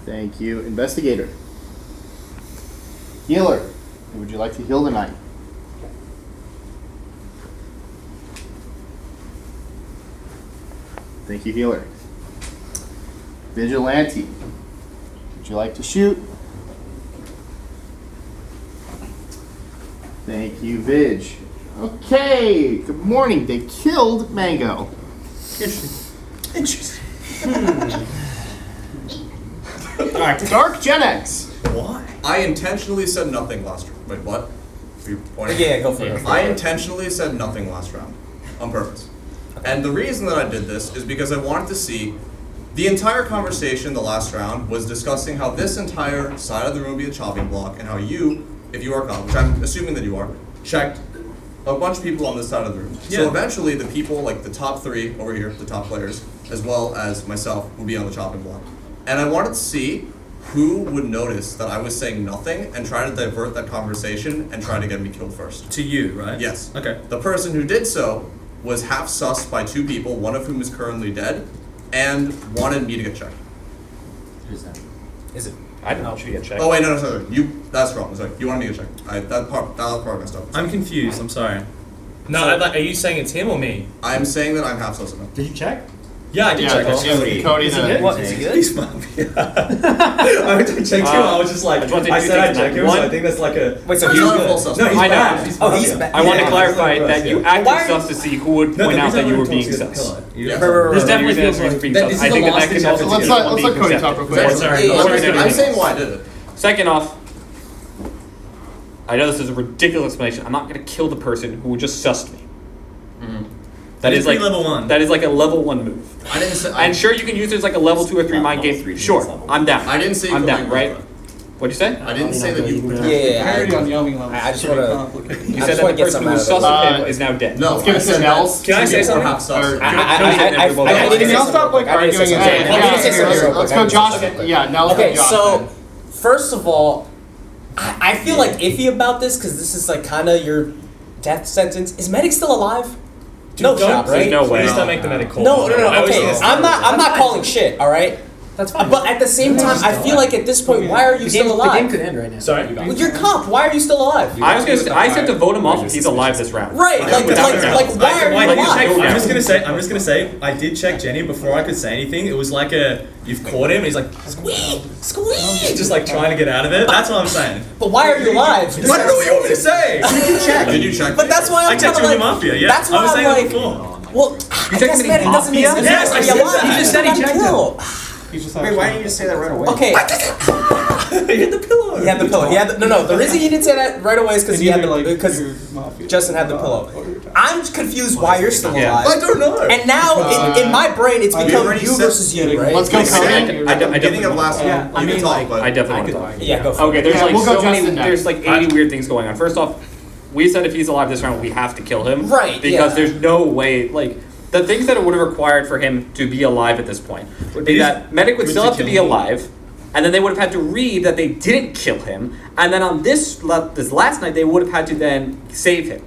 A: Thank you, Investigator. Healer. Who would you like to heal tonight? Thank you, Healer. Vigilante. Would you like to shoot? Thank you, Vig. Okay, good morning. They killed Mango. Interesting. Alright, Dark Gen X.
F: Why? I intentionally said nothing last. Wait, what? if you're pointing.
P: Yeah, go for it.
F: I intentionally said nothing last round, on purpose. And the reason that I did this is because I wanted to see the entire conversation the last round was discussing how this entire side of the room would be a chopping block, and how you, if you are cop, which I'm assuming that you are, checked a bunch of people on this side of the room. So
J: Yeah.
F: eventually the people, like the top 3 over here, the top players, as well as myself, would be on the chopping block. And I wanted to see who would notice that I was saying nothing and try to divert that conversation and try to get me killed first.
J: To you, right?
F: Yes.
J: Okay.
F: The person who did so was half sussed by 2 people, one of whom is currently dead, and wanted me to get checked.
Q: Who's that?
P: Is it?
C: I didn't want you to get checked.
F: Oh wait, no, sorry. That's wrong. Sorry. You wanted me to get checked. That part messed up.
J: I'm confused. I'm sorry. No, are you saying it's him or me?
F: I'm saying that I'm half sus of him.
O: Did you check?
J: Yeah, I did check.
A: Cody,
O: Is he good?
P: What, is he good?
J: He's Mafia. I went to check too. I was just like, I said I'd check him, so I think that's like a.
P: Wait, so
F: He's
P: he's
F: not a
P: good?
F: full suspect.
J: No, he's
C: I know.
J: bad. He's
P: Oh, he's
J: Mafia.
P: bad.
C: I want to
P: Yeah.
C: clarify that you acted
P: Why are
C: sus to see who would
J: No,
C: point
J: the
C: out
J: reason
C: that
J: I
C: you were
J: wanted to
C: being
J: talk to
C: sus.
J: the pillar.
F: Yeah.
O: This definitely feels
C: You're
O: like
C: being
J: that
C: sus.
J: this
C: I
J: is
C: think
J: the
C: that
J: last
C: can
J: thing
C: also
J: happened
C: be
J: to
A: Let's let
C: being
A: Cody
C: accepted.
A: talk real quick.
F: Exactly.
P: Yeah,
F: I'm saying why I did it.
C: Second off, I know this is a ridiculous explanation. I'm not going to kill the person who just sussed me. That
J: He's
C: is like
J: level 1.
C: That is like a level 1 move.
F: I didn't say.
C: And sure, you can use it as like a level 2 or 3 mind game. Sure, I'm down.
F: I didn't say.
C: I'm
F: you
C: down,
F: could
C: right?
F: make
C: What'd you say?
F: I didn't say that you.
P: Yeah.
D: Parody on Yummy level.
P: I just
D: It's pretty
P: wanna-
D: complicated.
C: You
P: I
C: said
P: just
C: that
P: wanna
C: the
P: get
C: person
P: some
C: who was
P: out of
C: sus
P: it.
C: of him is now dead.
F: No,
A: Let's give
F: I
A: it to
F: said
A: Nels.
J: Can I say something?
F: Half sus.
P: I need to say
A: Nels,
P: something
A: stop
P: real quick. I need to say something.
A: arguing.
P: I need to say something real quick.
A: Let's go, Josh. Yeah, Nels.
P: Okay,
A: Josh.
P: so first of all, I feel like iffy about this because this is like kind of your death sentence. Is Medic still alive? No shot, right?
C: There's no way.
J: Please don't make the medic call.
P: No.
J: I was
P: Okay,
J: gonna say-
P: I'm not calling shit. All right.
O: That's fine.
P: But at the same time, I feel like at this point, why are you still
O: The game
P: alive?
O: could end right now.
J: Sorry.
P: Well, you're cop. Why are you still alive?
C: I said to vote him off if he's alive this round.
P: Right. Like why are you alive?
J: I'm just gonna say, I did check Jenny before I could say anything. It was like you've caught him, and he's like,
P: Squeeze.
J: just like trying to get out of it. That's what I'm saying.
P: But why are you alive?
J: I don't know what you want me to say.
F: Did you check?
P: But that's why
J: I
P: I'm
J: checked
P: kind
J: you
P: of
J: in
P: like.
J: Mafia. Yeah,
P: That's why
J: I was
P: I'm
J: saying
P: like.
J: that before.
P: Well, I guess
C: me
P: Medic doesn't mean
C: Mafia?
J: Yes, I
P: he's
J: said
P: alive.
J: that.
P: He just said he checked
D: killed.
K: Wait, why didn't you just say that right away?
P: Okay.
J: He hit the pillow.
P: He had the pillow. He had the, no. The reason he didn't say that right away is because
D: And
P: he had
D: either,
P: the
D: like,
P: because
D: your Mafia.
P: Justin had the pillow. I'm confused why you're still
C: Yeah.
P: alive.
J: I don't know.
P: And now in my brain, it's become
F: already
P: you
F: said-
P: versus you, right?
A: Let's go, Cody.
F: At the beginning of last
O: Yeah,
F: one,
O: I
F: you can
O: mean,
F: talk,
O: like,
F: but
C: I definitely want to talk.
P: Yeah, go for
C: Okay,
P: it.
C: there's
A: Yeah,
C: like
A: we'll go
C: so many,
A: Justin next.
C: there's like 80 weird things going on. First off, we said if he's alive this round, we have to kill him.
P: Right,
C: Because
P: yeah.
C: there's no way, like, the things that it would have required for him to be alive at this point would be that Medic would
J: Good
C: still
J: to
C: have to
J: kill
C: be
J: him.
C: alive, and then they would have had to read that they didn't kill him, and then on this last night, they would have had to then save him.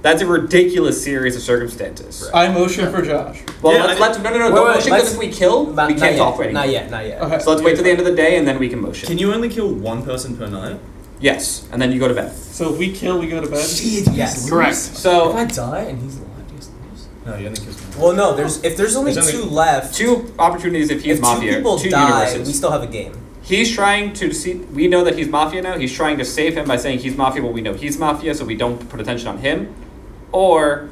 C: That's a ridiculous series of circumstances.
D: I motion for Josh.
C: Well,
J: Yeah,
C: let's don't
P: Wait,
C: motion because
P: let's-
C: if we kill, we
P: Not
C: can't
P: yet.
C: talk for anything.
P: Not yet. Not yet.
D: Okay.
C: So let's wait till the end of the day, and then we can motion.
J: Can you only kill one person per night?
C: Yes, and then you go to bed.
D: So if we kill, we go to bed.
P: Yes.
A: Correct.
P: If
C: So
P: I die and he's alive, he has to lose.
J: No, you only kills one.
P: Well, no. If there's only
J: There's only
P: two left.
C: two opportunities if he's
P: If
C: Mafia,
P: two people
C: two
P: die,
C: universes.
P: we still have a game.
C: He's trying to see. We know that he's Mafia now. He's trying to save him by saying he's Mafia, but we know he's Mafia, so we don't put attention on him. Or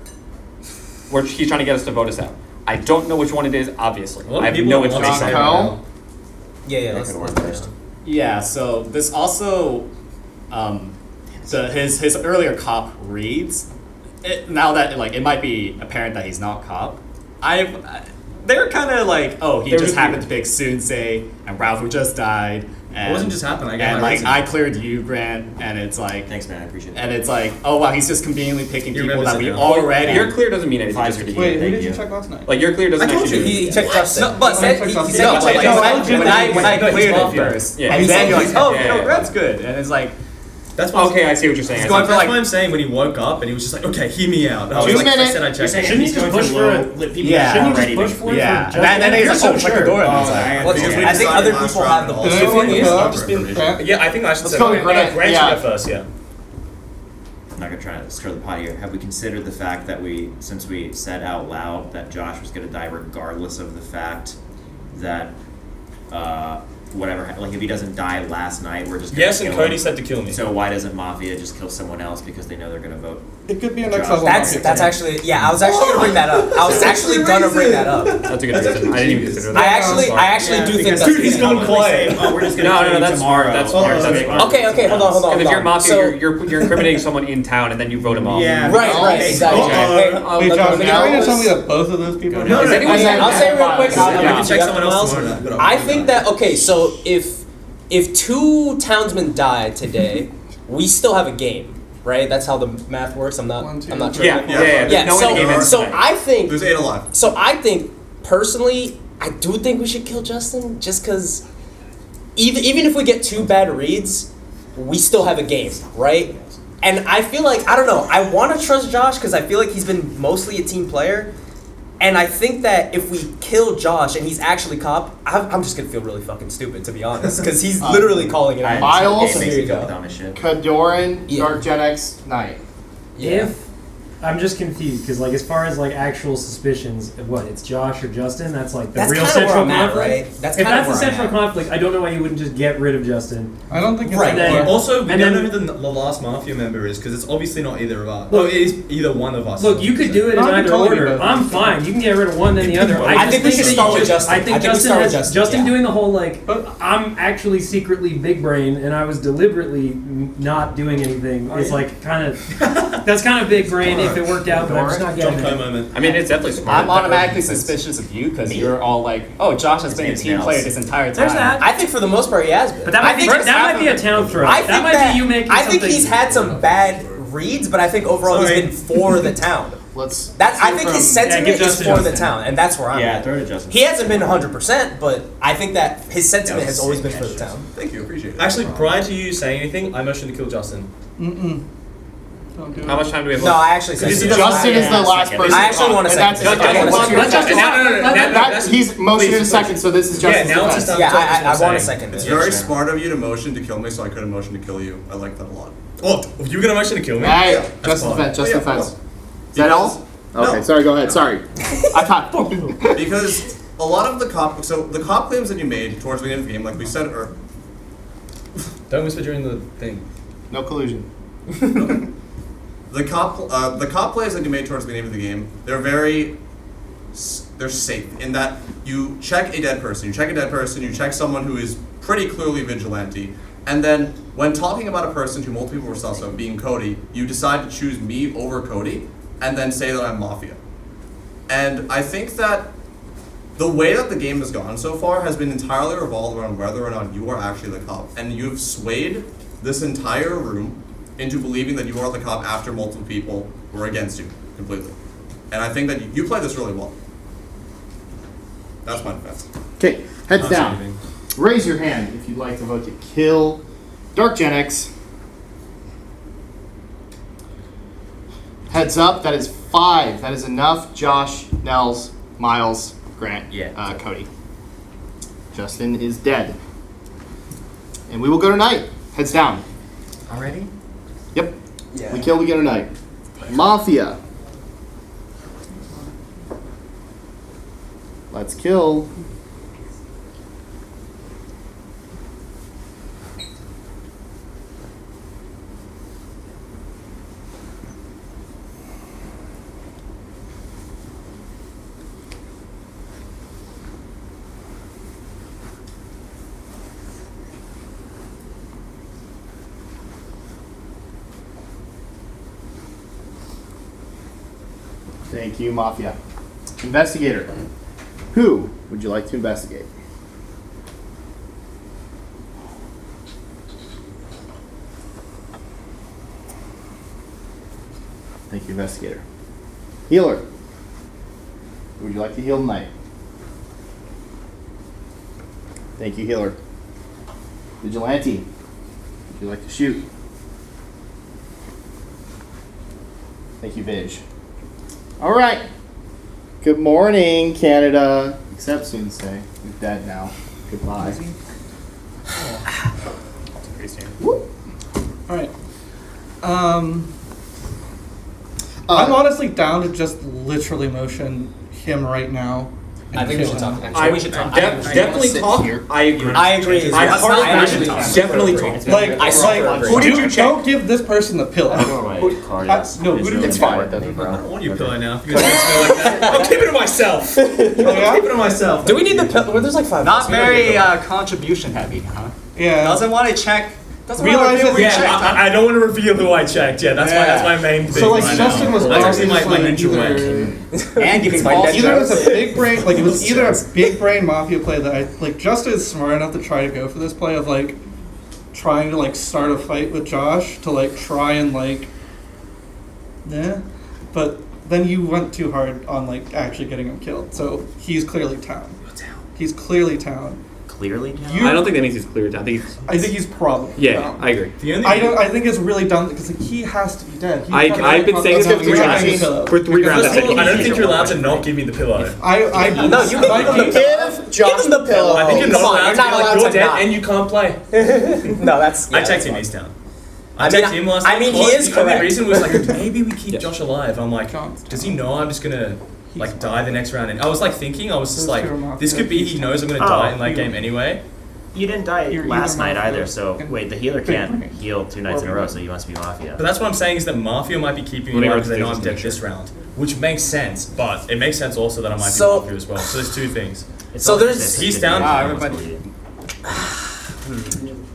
C: he's trying to get us to vote us out. I don't know which one it is. Obviously,
J: A lot of
C: I have
J: people
C: no
J: want
C: information.
J: to say
A: Cole?
P: Yeah. Let's go first.
M: Yeah, so this also, his earlier cop reads, now that like it might be apparent that he's not cop, they're kind of like, oh, he
C: They're
M: just
C: just
M: happened
C: weird.
M: to pick Sunsei, and Ralph who just died, and
J: It wasn't just happened, I got
M: and
J: my
M: like
J: reason.
M: I cleared you, Grant, and it's like,
Q: Thanks, man. I appreciate it.
M: and it's like, oh wow, he's just conveniently picking
J: You
M: people
J: remember
M: that we
J: sitting down.
M: already.
C: Your clear doesn't mean anything. Just to be
D: Wait, who
Q: Thank
D: did you
Q: you.
D: check last night?
C: like your clear doesn't
P: I told
C: actually.
P: you he checked Justin.
M: No, but
P: he
M: said,
P: said
M: he
P: no,
M: said
P: but
M: like,
P: like,
M: when I
J: No, he's
M: cleared it
J: Mafia.
M: first,
C: Yeah.
M: and then you're like, oh,
C: Yeah,
M: no,
C: yeah.
M: Grant's good, and it's like,
J: That's why.
C: Okay, I see what you're saying.
J: That's
C: I see.
J: why I'm saying when he woke up and he was just like, okay, hear me out. I was
A: 2
J: like, I
A: minutes.
J: said I checked.
O: Shouldn't you just push for it?
M: yeah,
O: Shouldn't you just push for it?
M: yeah,
O: For
M: and then he's like, oh, check the door, and it's like,
P: Well,
F: Because we
P: I think
F: decided
P: other
F: last
P: people
F: round
P: have the
F: all
P: ball.
F: the
D: Does anyone
F: information.
D: go?
F: Just been-
D: Grant?
J: Yeah, I think I should
A: Let's
J: say.
A: go with Grant.
J: Grant
A: Yeah.
J: should go first. Yeah.
Q: I'm not gonna try to stir the pot here. Have we considered the fact that since we said out loud that Josh was gonna die regardless of the fact that whatever, like if he doesn't die last night, we're just gonna
J: Yes, and
Q: kill
J: Cody
Q: him.
J: said to kill me.
Q: So why doesn't Mafia just kill someone else because they know they're gonna vote?
D: It could be a
Q: Josh?
D: next level.
P: That's actually I was actually gonna bring that up. I was actually gonna bring that up.
C: That's a good reason. I didn't even consider that.
P: I actually do think that's
J: Dude, he's going quiet.
Q: Oh, we're just gonna
C: No,
Q: kill you
C: that's
Q: tomorrow.
C: that's
Q: or
C: smart.
Q: something.
P: Okay, hold on.
C: Because if you're Mafia,
P: So-
C: you're incriminating someone in town and then you vote him off.
N: Yeah.
P: Right, exactly. Hey,
K: Wait, Josh,
P: let me
K: now
P: go.
K: you're telling me that both of those people?
C: No,
P: I'll say it real quick.
J: We can check someone else tomorrow.
P: I think that so if 2 townsmen die today, we still have a game, right? That's how the math works. I'm not sure.
C: Yeah. No one game ends
P: So
C: tonight.
P: I think
F: There's 8 alive.
P: So I think personally, I do think we should kill Justin just because even if we get 2 bad reads, we still have a game, right? And I feel like I don't know. I want to trust Josh because I feel like he's been mostly a team player. And I think that if we kill Josh and he's actually cop, I'm just gonna feel really fucking stupid, to be honest, because he's literally calling it out.
A: Miles,
Q: It makes me feel dumb as shit.
A: Kadoran, Dark Gen X, Knight.
O: If I'm just confused because, like, as far as like actual suspicions, what it's Josh or Justin, that's like the
P: That's
O: real
P: kinda
O: central
P: where I'm at,
O: conflict.
P: right? That's
O: if
P: kinda
O: that's the
P: where I'm
O: central
P: at.
O: conflict, I don't know why you wouldn't just get rid of Justin.
D: I don't think it's
P: Right.
O: Then-
K: Also, we
O: and
K: don't
O: then-
K: know who the last Mafia member is because it's obviously not either of us. Oh, it is either one of us.
O: Look, you could do it in
D: No, I'm
O: either
D: calling you
O: order.
D: both.
O: I'm fine. You can get rid of one, then the other.
P: I
O: just
P: think we should
O: that
P: start
O: you
P: with
O: just-
P: Justin.
O: I think
P: I think we
O: Justin
P: start with
O: has
P: Justin, yeah.
O: doing the whole like I'm actually secretly big brain and I was deliberately not doing anything. It's like kind of that's kind of big brain if it worked out, but I'm just not getting
K: John Coe
O: it.
K: moment.
C: I mean, it's definitely smart.
M: I'm automatically suspicious of you because you're all like, oh, Josh has been a team player this entire time.
O: There's that.
P: I think for the most part he has been.
O: But that
P: I
O: might be
P: think
O: that might be a town throw.
P: I
O: That
P: think
O: might be you making
P: I think
O: something.
P: he's had some bad reads, but I think overall he's been for the town. I think his sentiment
O: give
P: is
O: Justin
P: for the
O: Justin.
P: town, and that's where I'm
Q: Yeah,
P: at.
Q: throw it to Justin.
P: He hasn't been 100%, but I think that his sentiment has always been for the town.
F: Thank you, appreciate it.
J: Actually, prior to you saying anything, I motioned to kill Justin.
D: Don't do
C: How much time do we have
P: No,
C: left?
P: I actually said
A: Justin is the last person.
P: I actually want to
A: And
P: second.
A: that's-
P: I want to
A: Let
P: second.
A: Justin- He's motioned in a second, so this is Justin's
J: now it's
A: defense.
J: just
P: Yeah,
J: time
P: I want to
J: say.
P: second
F: It's
P: it.
F: very smart of you to motion to kill me, so I could have motioned to kill you. I like that a lot.
J: Oh, you gonna motion to kill me?
A: Hey,
F: Yeah,
A: Justin's
J: fine.
A: defense, Justin's
F: Yeah,
A: defense.
F: well,
A: Is that all?
F: No.
A: Okay, sorry, go ahead, sorry. I thought.
F: Because a lot of the the cop claims that you made towards the end of the game, like we said, or
J: Don't whisper during the thing.
A: No collusion.
F: the cop plays that you made towards the beginning of the game, they're safe in that you check a dead person, you check someone who is pretty clearly vigilante, and then when talking about a person who multiple people were sus of, being Cody, you decide to choose me over Cody, and then say that I'm Mafia. And I think that the way that the game has gone so far has been entirely revolved around whether or not you are actually the cop, and you've swayed this entire room into believing that you are the cop after multiple people were against you completely. And I think that you played this really well. That's my defense.
A: Okay, heads
J: Not
A: down.
J: saving.
A: Raise your hand if you'd like to vote to kill Dark Gen X. Heads up, that is 5. That is enough. Josh, Nels, Miles, Grant, Cody. Justin is dead. And we will go tonight. Heads down.
M: Already?
A: Yep.
P: Yeah.
A: We kill, we go tonight. Mafia. Let's kill. Thank you, Mafia. Investigator. Who would you like to investigate? Thank you, Investigator. Healer. Who would you like to heal tonight? Thank you, Healer. Vigilante. Would you like to shoot? Thank you, Vig. All right. Good morning, Canada. Except soon say you're dead now. Goodbye.
D: Alright. I'm honestly down to just literally motion him right now
P: I think we should talk.
C: I
P: we should talk.
C: Definitely talk. I agree.
P: I agree.
C: I heartily
P: actually
C: definitely talk.
D: Who did you don't give this person the pillow?
J: Who did
A: It's fine.
J: I don't want your pillow now. You guys make me like that. I'm keeping it to myself. I'm keeping it to myself.
P: Do we need the pillow? Well, there's like 5.
M: Not very contribution heavy, huh?
D: Yeah.
M: Doesn't want to check.
D: Realize that
J: I don't want to reveal who I checked. Yeah, that's my main thing.
D: So like
J: right
D: Justin
J: now.
D: was
J: That's actually my
D: obviously
J: ninja way.
M: And giving
D: either it was a big brain, like it was either a big brain Mafia play that I like. Justin is smart enough to try to go for this play of like trying to like start a fight with Josh to like try and like, but then you went too hard on like actually getting him killed. So he's clearly town. He's clearly town.
N: Clearly down?
C: I don't think that means he's clear down.
D: I think he's probably down.
C: I agree.
D: I think it's really dumb because like, he has to be dead.
C: I've been saying this for 3 rounds.
J: I don't think you're allowed to not give me the pillow.
P: No, you can give Josh the pillow.
J: I think you're not allowed to be like, you're dead and you can't play.
P: No, that's.
J: I checked him, he's down. I checked him last night.
P: I mean, he is
J: The only
P: correct.
J: reason was like, maybe we keep Josh alive. I'm like, does he know I'm just gonna like die the next round? And I was like thinking, I was just like, this could be he knows I'm gonna die in that game anyway.
N: You didn't die last night either, so wait, the healer can't heal 2 nights in a row, so you must be Mafia.
J: But that's what I'm saying is that Mafia might be keeping me alive because they know I'm dead this round, which makes sense. But it makes sense also that I might be Mafia as well. So there's 2 things.
P: So there's
J: he's down.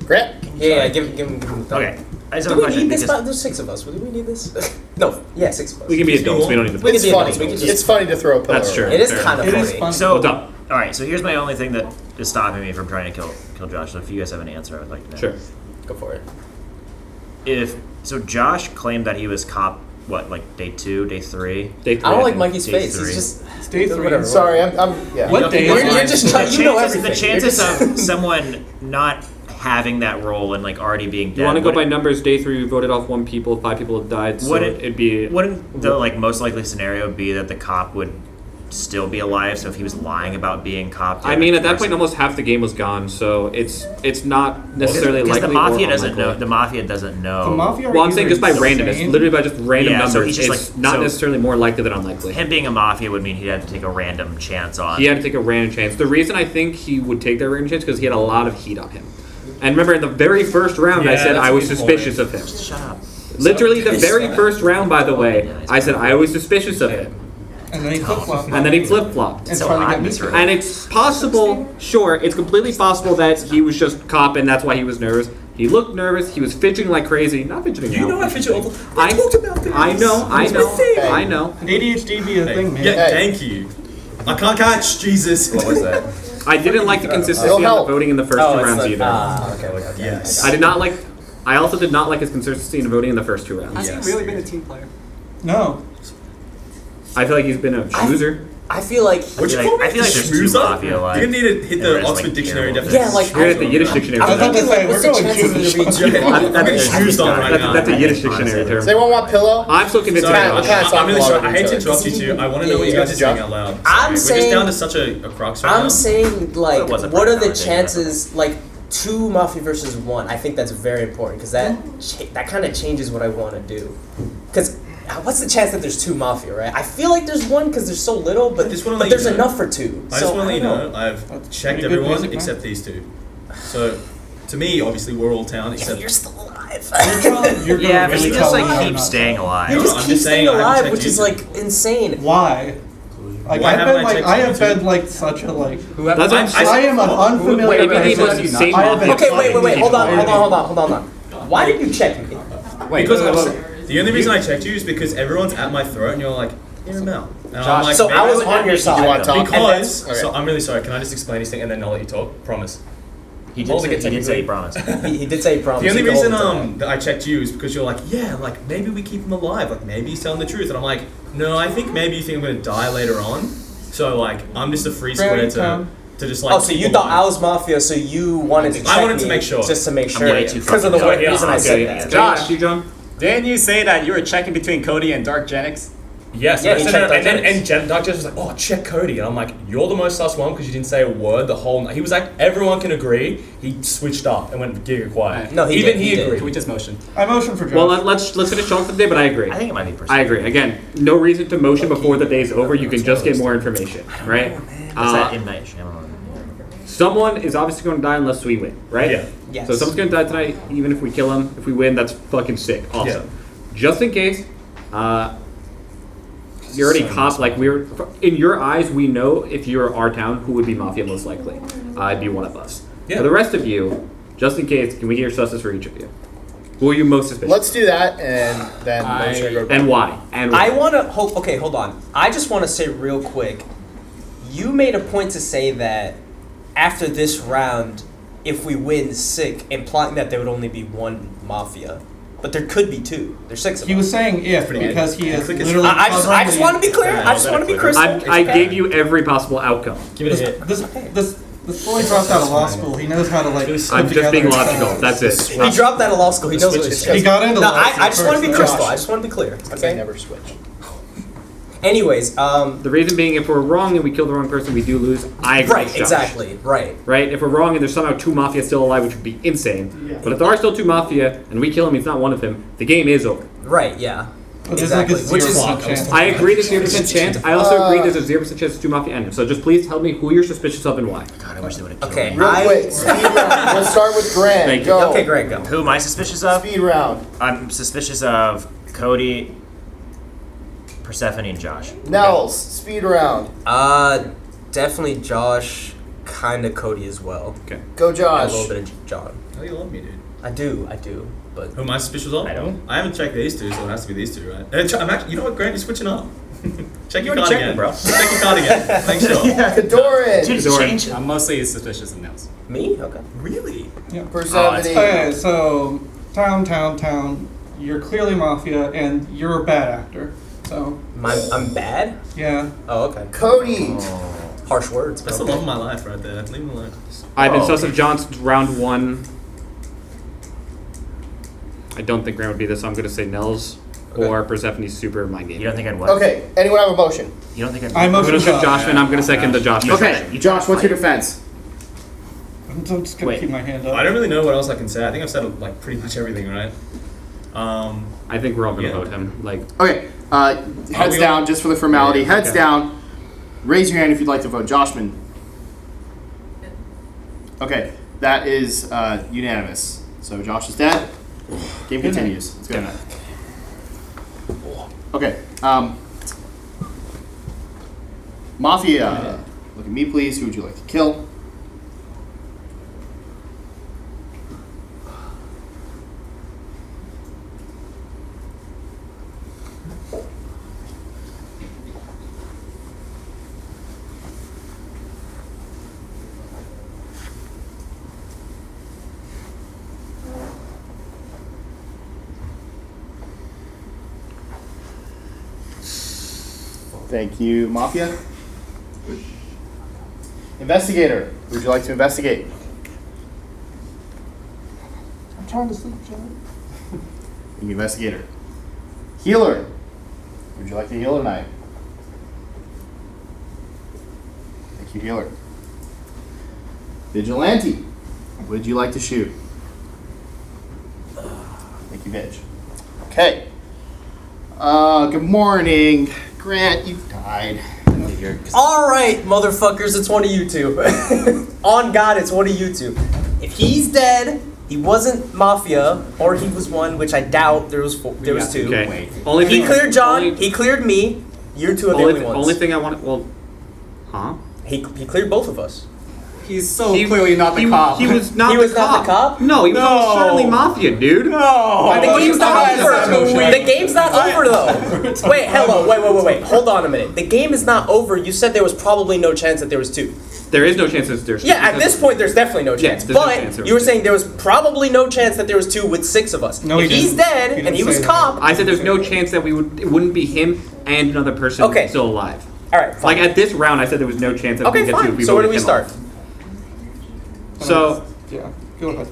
A: Grant?
P: Yeah, give him.
N: Okay. I just
P: Do
N: have a
P: we
N: question
P: need this?
N: because-
P: There's 6 of us. Do we need this? No. Yeah, 6 of us.
C: We can be adults. We don't need to.
P: We can
A: It's
P: be
A: funny.
P: adults. We can just.
A: It's funny to throw a pillow.
C: That's true.
P: It is kind of funny.
N: So,
C: Hold up.
N: all right. So here's my only thing that is stopping me from trying to kill Josh. So if you guys have an answer, I would like to know.
C: Sure.
P: Go for it.
N: So Josh claimed that he was cop. What, like day 2, day 3?
C: Day 3.
P: I don't like Mikey's
N: Day
P: face.
N: 3.
P: He's just.
D: It's day 3.
P: Whatever.
A: Sorry, I'm yeah.
D: What day?
P: You're just trying. You know everything.
N: The chances of someone not having that role and like already being dead.
C: You want to go by
N: wouldn't-
C: numbers? Day 3, we voted off 1 people. 5 people have died. So it'd be.
N: Wouldn't the like most likely scenario be that the cop would still be alive? So if he was lying about being cop,
C: I mean, at that point, almost half the game was gone. So it's not necessarily
N: because
C: likely.
N: the mafia
C: or
N: doesn't
C: unlikely.
N: know. The mafia doesn't know.
D: The Mafia.
C: Well, I'm saying just by
D: either
C: random. It's
D: insane-
C: literally by just random
N: Yeah, so
C: numbers.
N: he's just
C: It's
N: like-
C: not
N: so-
C: necessarily more likely than unlikely.
N: Him being a mafia would mean he had to take a random chance on.
C: He had to take a random chance. The reason I think he would take that random chance because he had a lot of heat on him. And remember, in the very first round, I
J: Yeah,
C: said
J: that's
C: I was
J: a good
C: suspicious
J: point.
C: of him.
N: Shut up.
C: Literally, the very first round, by the way, I said I was suspicious of him.
D: And then he flip flopped.
C: And then he flip-flopped.
D: And tried to get me through.
C: And it's possible, sure, it's completely possible that he was just cop and that's why he was nervous. He looked nervous, he was fidgeting like crazy. Not fidgeting
J: You
C: now.
J: know I fidget all the. I talked about this.
C: I know,
J: It's my thing.
C: I know.
D: ADHD be a thing, man.
J: Yeah, thank you. I can't catch Jesus.
F: What was that?
C: I didn't like the consistency
A: It'll
C: on the
A: help.
C: voting in the first 2 rounds either.
P: Okay.
J: Yes.
C: I did not like. I also did not like his consistency in voting in the first 2 rounds.
J: Has he really been a team
M: player?
D: No.
C: I feel like he's been a chooser.
P: I feel like.
J: Would you
N: I feel
J: call
N: like-
J: me
N: I feel like there's two
J: schmoozer?
N: Mafia alive.
J: You're gonna need to hit
N: And
J: the
N: there's,
J: Oxford
N: like,
J: Dictionary
N: terrible
J: definition.
P: Yeah, like.
C: You're at the Yiddish dictionary.
P: I'm thinking like, what's the
D: We're going
P: chances that
D: Jewish.
P: you're being
J: I'm
C: That's
J: confused on right now.
C: That's a Yiddish dictionary term.
A: Does anyone want pillow?
C: I'm still convinced.
J: Sorry,
C: of
A: we can't talk
J: I'm really
A: a lot
J: sorry.
A: over
J: I hate
A: each
J: to
A: other.
J: interrupt you two. I want to know what you guys are saying out loud.
P: I'm
J: We're just
P: saying-
J: down to such a crux right now.
P: I'm saying like,
N: Well, it was a
P: what are the
N: conversation,
P: chances like 2 Mafia versus 1? I think that's very important because that kind of changes what I want to do. Because what's the chance that there's 2 Mafia, right? I feel like there's 1 because there's so little, but there's enough for 2.
J: I just want to let you
P: don't
J: know, I've checked
D: Pretty good
J: everyone
D: music, man.
J: except these 2. So, to me, obviously, we're all town except.
P: You're still alive.
D: You're gonna
N: Yeah, but
D: really
N: he just
D: tell me
N: like
D: I'm
N: keeps
D: not.
N: staying alive.
P: You just
J: I'm
P: keep
J: just
P: staying
J: saying, I haven't
P: alive,
J: checked
P: which is
J: you.
P: like insane.
D: Why? Like
J: Why
D: I've
J: haven't
D: been
J: I
D: like
J: checked
D: I
J: you
D: have
J: too?
D: been like such a like.
C: That's what I'm saying.
D: I am an unfamiliar
C: Maybe he was
D: person.
C: the same
D: I have been
P: Okay, wait.
D: fucking
P: Hold on.
D: people.
P: Why did you check me?
J: Because the only reason I checked you is because everyone's at my throat and you're like, hear him out. And I'm like,
P: So I
J: maybe
P: was on your side.
A: You want to talk?
J: Because,
A: Okay.
J: so I'm really sorry, can I just explain this thing and then I'll let you talk? Promise.
N: He did say he promised.
P: He did say he promised.
J: The only
P: you
J: reason
P: whole time.
J: that I checked you is because you're like, yeah, like maybe we keep him alive, like maybe he's telling the truth, and I'm like, no, I think maybe you think I'm gonna die later on, so like I'm just a free square to just like.
P: Oh, so you thought I was Mafia, so you wanted to check
J: I wanted to
P: me
J: make sure.
P: just to make
N: I'm
P: sure,
N: way too
P: because of the
N: fucking
P: reason I said that.
M: Josh,
C: John.
M: didn't you say that you were checking between Cody and Dark Genix?
J: Yes,
P: Yeah,
J: and,
P: he
J: I said
P: checked
J: that, and then
P: Dark Judge.
J: Dark Judge was like, "Oh, check Cody." And I'm like, "You're the most sus one because you didn't say a word the whole night." He was like, "Everyone can agree." He switched up and went giga quiet.
M: No, he
J: even
M: did,
J: he
M: did.
J: agreed.
M: Can we just motion?
D: I motion for Josh.
C: Well, let's finish talking for the day, but I agree.
Q: I think it might be personal.
C: I agree. Again, no reason to motion before the day's over. You can just get more information, right?
Q: What's that M. Night Shyamalan?
C: Someone is obviously going to die unless we win, right?
J: Yeah.
P: Yes.
C: So someone's going to die tonight, even if we kill him. If we win, that's fucking sick. Awesome. Just in case, you're already caught. Like we're in your eyes, we know if you're our town, who would be Mafia most likely. It'd be one of us.
J: Yeah.
C: For the rest of you, just in case, can we hear success for each of you? Who are you most suspicious?
A: Let's do that, and then
C: And why? And why?
P: I want to hope. Okay, hold on. I just want to say real quick. You made a point to say that after this round, if we win, sick, implying that there would only be one Mafia. But there could be two. There's 6 of us.
D: He was saying if because he is literally.
P: I just want to be clear. I just want to be crystal.
C: I gave you every possible outcome.
D: Give it a hit. This boy dropped out of law school. He knows how to like.
C: I'm just being logical. That's it.
P: He dropped out of law school. He knows what he's
D: He got into
P: No,
D: law school
P: I just want to be
D: first,
P: crystal.
D: though.
P: I just want to be clear.
A: I
P: Okay.
A: never switch.
P: Anyways,
C: The reason being, if we're wrong and we kill the wrong person, we do lose. I agree.
P: right,
C: with Josh.
P: exactly, right.
C: Right? If we're wrong and there's somehow 2 Mafia still alive, which would be insane. But if there are still 2 Mafia and we kill him, he's not one of them, the game is over.
P: Right, yeah.
D: But there's like a
P: Exactly. Which is
D: 0% chance.
C: I agree there's 0% chance. I also agree there's a 0% chance 2 Mafia end. So just please tell me who you're suspicious of and why.
Q: God, I wish they would have killed
P: Okay,
Q: me.
A: Real quick, speed round. We'll start with Grant.
C: Thank you.
A: Go.
P: Okay, great, go.
Q: Who am I suspicious of?
A: Speed round.
Q: I'm suspicious of Cody, Persephone, and Josh.
A: Nels, speed round.
P: Definitely Josh, kind of Cody as well.
C: Okay.
A: Go
P: A
A: Josh.
P: little bit of John.
J: Oh, you love me, dude.
P: I do, but
J: Who am I suspicious of?
Q: I don't.
J: I haven't checked these two, so it has to be these two, right? I'm actually, you know what, Grant, you're switching up. Check your
Q: already
J: card
Q: checked
J: again,
Q: it, bro.
J: Check your card again. Thanks, Sean.
A: Kadoran.
Q: Dude, change.
M: I'm mostly suspicious of Nels.
P: me? Okay.
J: Really?
A: Persephone.
D: Okay, so town. You're clearly Mafia, and you're a bad actor. So
P: I'm bad?
D: yeah.
P: Oh, okay.
A: Cody.
P: Harsh words.
J: That's the love of my life right there. Leave me alone.
C: I've been sus of John's round 1. I don't think Grant would be this, so I'm going to say Nels or Persephone's super mind game.
Q: You don't think I'd win?
A: Okay, anyone have a motion?
Q: You don't think I'd
D: I
Q: win?
C: I'm going to
D: motion
C: say Josh, and I'm going to second the Josh.
A: Okay, Josh, what's your defense?
D: I'm just gonna
Q: Wait.
D: keep my hand up.
J: I don't really know what else I can say. I think I've said like pretty much everything, right?
C: I think we're all going to vote him. Like,
A: Okay, heads
J: we
A: down,
J: all-
A: just for the formality.
C: Yeah,
A: Heads
C: okay.
A: down. Raise your hand if you'd like to vote. Joshman. Okay, that is unanimous. So Josh is dead. Game continues. Let's go. Okay, Mafia. Look at me, please. Who would you like to kill? Thank you, Mafia. Investigator, who would you like to investigate?
D: I'm trying to sleep, John.
A: Thank you, Investigator. Healer, would you like to heal tonight? Thank you, Healer. Vigilante, would you like to shoot? Thank you, Vig. Okay. Good morning. Grant, you died.
P: All right, motherfuckers, it's one of you two. On God, it's one of you two. If he's dead, he wasn't Mafia, or he was one, which I doubt. There was two.
C: okay. Only
P: He
C: thing,
P: cleared John. He cleared me. You're two of the only ones.
C: only thing I want. Well, huh?
P: He cleared both of us.
A: He's so clearly not the cop.
C: He was not.
P: He was not the cop?
C: No, he was almost certainly Mafia, dude.
P: No, the game's not over. The game's not over though. Wait, hello, wait. Hold on a minute. The game is not over. You said there was probably no chance that there was two.
C: There is no chance that there's.
P: Yeah, at this point, there's definitely no chance.
C: there's no
P: But
C: chance there
P: you were
C: was
P: saying there was probably no chance that there was two with 6 of us.
D: No,
P: if
D: he
P: he's
D: didn't.
P: dead
D: He
P: and
D: didn't
P: he was
D: say that.
P: cop,
C: I said there's no chance that it wouldn't be him and another person
P: Okay.
C: still alive.
P: all right, fine.
C: Like at this round, I said there was no chance that we
P: Okay,
C: get two.
P: fine.
C: If
P: So where do we
C: voted him
P: start?
C: off. So
D: Yeah, go ahead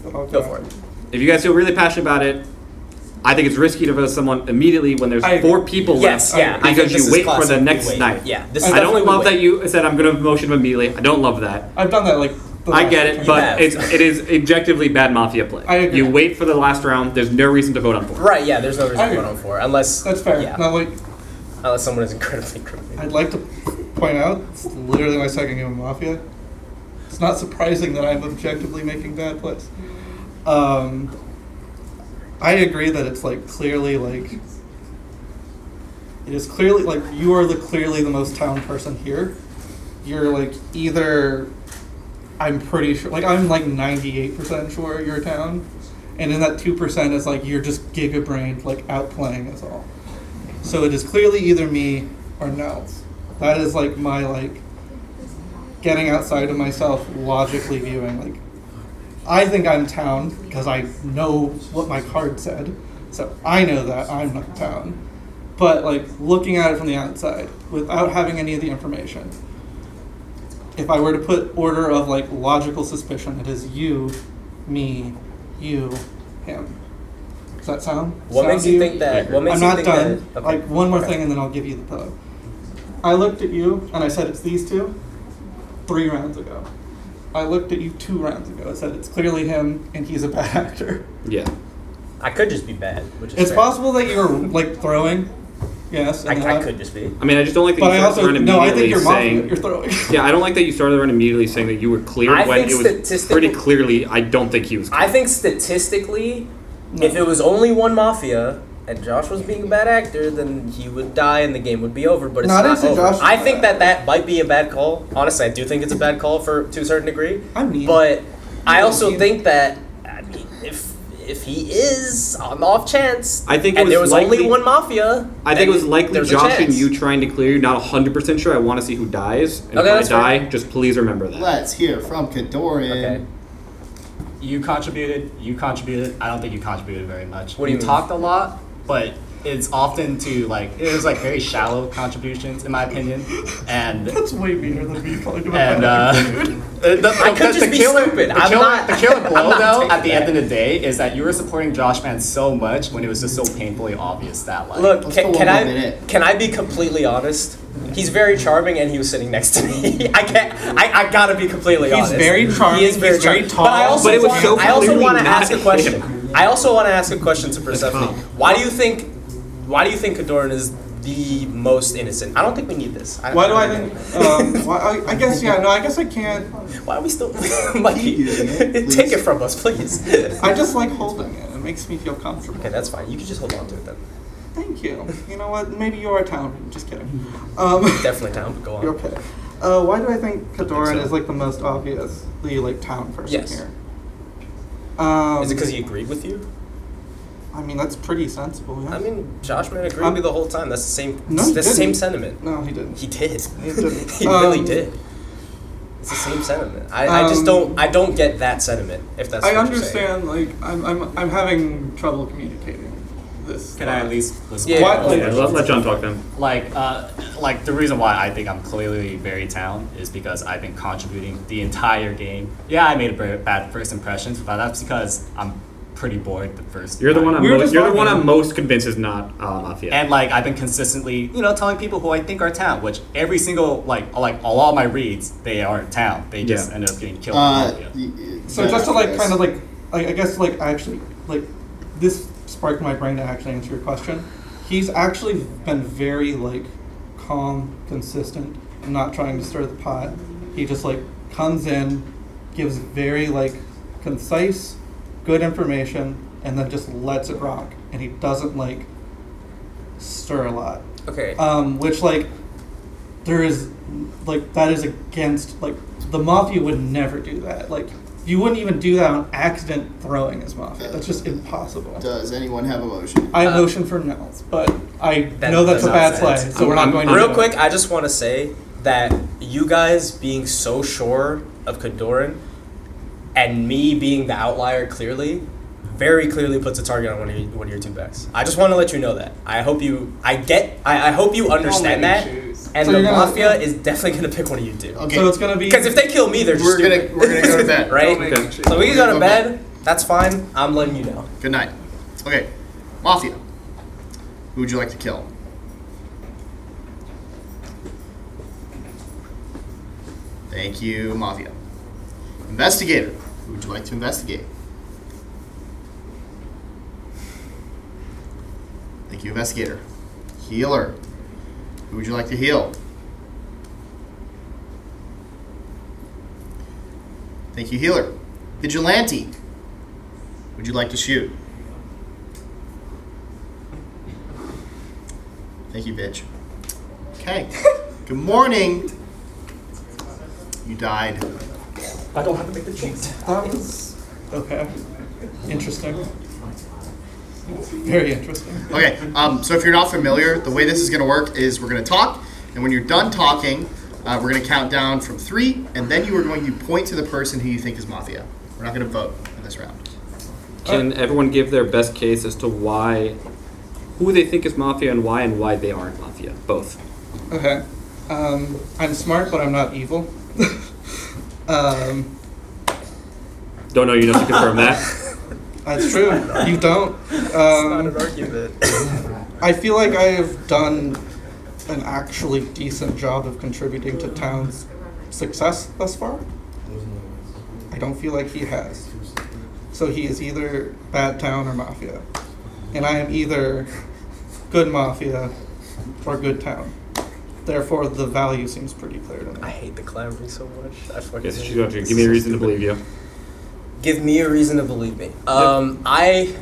D: though.
P: Go for it.
C: if you guys feel really passionate about it, I think it's risky to vote someone immediately when there's 4 people
P: Yes,
C: left.
P: yeah, I think
C: Because
P: this
C: you
P: is
C: wait for
P: classic,
C: the
P: we
C: next
P: wait.
C: night.
P: Yeah, this is
C: I don't
P: definitely
C: love
P: we
C: that you said I'm going to motion immediately. I don't love that.
D: I've done that like.
C: I get it, but it is objectively bad Mafia play.
D: I agree.
C: You wait for the last round. There's no reason to vote on 4.
P: Right, yeah, there's no reason to vote on 4 unless
D: That's fair.
P: Yeah.
D: Not like.
P: Unless someone is incredibly criminal.
D: I'd like to point out, it's literally my second game of Mafia. It's not surprising that I'm objectively making bad plays. I agree that it's like clearly like it is clearly like you are clearly the most town person here. You're like either I'm pretty sure like I'm like 98% sure you're town, and in that 2% is like you're just giga-brained like outplaying us all. So it is clearly either me or Nels. That is like my like getting outside of myself, logically viewing like. I think I'm town because I know what my card said, so I know that I'm not town. But like looking at it from the outside, without having any of the information, if I were to put order of like logical suspicion, it is you, me, you, him. Does that sound?
P: What makes you think that? What makes
D: I'm
P: you
D: not
P: think
D: done.
P: that? Okay.
D: Like one more
P: Okay.
D: thing, and then I'll give you the pillow. I looked at you and I said it's these two. 3 rounds ago. I looked at you 2 rounds ago. I said it's clearly him, and he's a bad actor.
C: Yeah.
P: I could just be bad, which is
D: It's
P: fair.
D: possible that you're like throwing. Yes. and then
P: I could just be.
C: I mean, I just don't like that
D: But
C: you
D: I
C: started
D: also
C: the run
D: no. I
C: immediately
D: think you're
C: saying.
D: mafia. You're throwing.
C: Yeah, I don't like that you started the run immediately saying that you were clear
P: I
C: when
P: think
C: it was
P: statistically-
C: pretty clearly. I don't think he was. Clear.
P: I think statistically, if it was only one Mafia and Josh was being a bad actor, then he would die and the game would be over. But it's
D: No, I
P: not
D: didn't say
P: over.
D: Josh was
P: I
D: bad.
P: think that might be a bad call. Honestly, I do think it's a bad call to a certain degree.
D: I mean,
P: but I also think that if he is on the off chance,
C: I think it
P: and
C: was
P: there was
C: likely-
P: only one Mafia,
C: I think it was likely
P: there's a
C: Josh and
P: chance.
C: you trying to clear. Not 100% sure. I want to see who dies. And
P: Okay,
C: if I
P: that's fair.
C: die, just please remember that.
A: Let's hear from Kadoran.
M: Okay. You contributed. I don't think you contributed very much.
P: What do you mean?
M: talked a lot, but it's often to like it was like very shallow contributions in my opinion, and
D: That's way meaner than me calling him a
M: and
D: bad actor, dude.
P: I could just be stupid. I'm not.
M: The killer blow
P: I'm not
M: though
P: taking
M: at the
P: that.
M: end of the day is that you were supporting Josh Man so much when it was just so painfully obvious that like
P: Look,
A: Let's go
P: can
A: one more
P: I
A: minute.
P: can I be completely honest? He's very charming, and he was sitting next to me. I can't. I gotta be completely
D: He's
P: honest.
D: very charming,
P: He is very
D: he's very
P: charming.
D: tall.
P: But I also
C: But it was
P: want,
C: so
P: I also
C: clearly
P: want to
C: not
P: ask a question.
C: him.
P: I also want to ask a question to Persephone. Why do you think Kadoran is the most innocent? I don't think we need this.
D: Why do I think? I guess yeah. No, I guess I can't.
P: Why are we still, Mikey? Take it from us, please.
D: I just like holding it. It makes me feel comfortable.
P: Okay, that's fine. You can just hold on to it then.
D: Thank you. You know what? Maybe you're a town. Just kidding.
P: Definitely down. But go on.
D: You're okay. Why do I think Kadoran
P: so.
D: is like the most obviously like town person
P: Yes.
D: here?
P: Is it because he agreed with you?
D: I mean, that's pretty sensible. Yeah.
P: I mean, Josh Man agreed with me the whole time. That's the same.
D: No, he
P: that's the same
D: didn't.
P: sentiment.
D: No, he didn't.
P: He did.
D: He didn't.
P: He really did. It's the same sentiment. I just don't. I don't get that sentiment. If that's.
D: I
P: what you're saying.
D: understand. Like, I'm having trouble communicating this.
M: can I at least listen?
P: Yeah.
D: What?
C: Yeah, let John talk then.
M: Like the reason why I think I'm clearly very town is because I've been contributing the entire game. Yeah, I made a bad first impressions, but that's because I'm pretty bored the first.
C: You're the one.
M: time.
C: I'm most convinced is not Mafia.
M: And like I've been consistently, telling people who I think are town, which every single like a lot of my reads, they aren't town. They just end up getting killed.
D: So just to like kind of like I guess like actually like this sparked my brain to actually answer your question. He's actually been very like calm, consistent, not trying to stir the pot. He just like comes in, gives very like concise, good information, and then just lets it rock. And he doesn't like stir a lot.
P: Okay.
D: Which like there is like that is against like the Mafia would never do that. Like you wouldn't even do that on accident throwing as Mafia. That's just impossible.
A: Does anyone have a motion?
D: I have motion for Nels, but I
P: That
D: know that's a
P: does
D: bad
P: not
D: play,
P: sense.
D: so we're not going to
P: Real
D: do
P: quick,
D: it.
P: I just want to say that you guys being so sure of Kadoran and me being the outlier very clearly puts a target on one of your two backs. I just want to let you know that. I hope you understand that. And
D: So
P: the
D: you're gonna-
P: Mafia is definitely gonna pick one of you two.
A: Okay.
D: So it's gonna be
P: Because if they kill me, they're just
A: We're
P: stupid.
A: gonna go to bed.
P: right?
C: Okay.
P: So we can go to
A: Go
P: bed. That's fine. I'm letting you know.
A: Good night. Okay. Mafia. Who would you like to kill? Thank you, Mafia. Investigator. Who would you like to investigate? Thank you, Investigator. Healer. Who would you like to heal? Thank you, Healer. Vigilante. Would you like to shoot? Thank you, bitch. Okay. Good morning. You died.
J: I don't have to make the cheat.
D: That was okay. Interesting. Very interesting.
A: Okay, so if you're not familiar, the way this is going to work is we're going to talk, and when you're done talking, we're going to count down from 3, and then you are going to point to the person who you think is Mafia. We're not going to vote in this round.
C: Can everyone give their best case as to who they think is Mafia and why they aren't Mafia? Both.
D: Okay. I'm smart, but I'm not evil.
C: Don't know you enough to confirm that.
D: That's true. You don't.
H: It's not an argument.
D: I feel like I have done an actually decent job of contributing to town's success thus far. I don't feel like he has. So he is either bad town or Mafia. And I am either good Mafia or good town. Therefore, the value seems pretty clear to me.
P: I hate the clamoring so much. I fucking
C: Yes, you got to give me a reason to believe you.
P: Give me a reason to believe me. I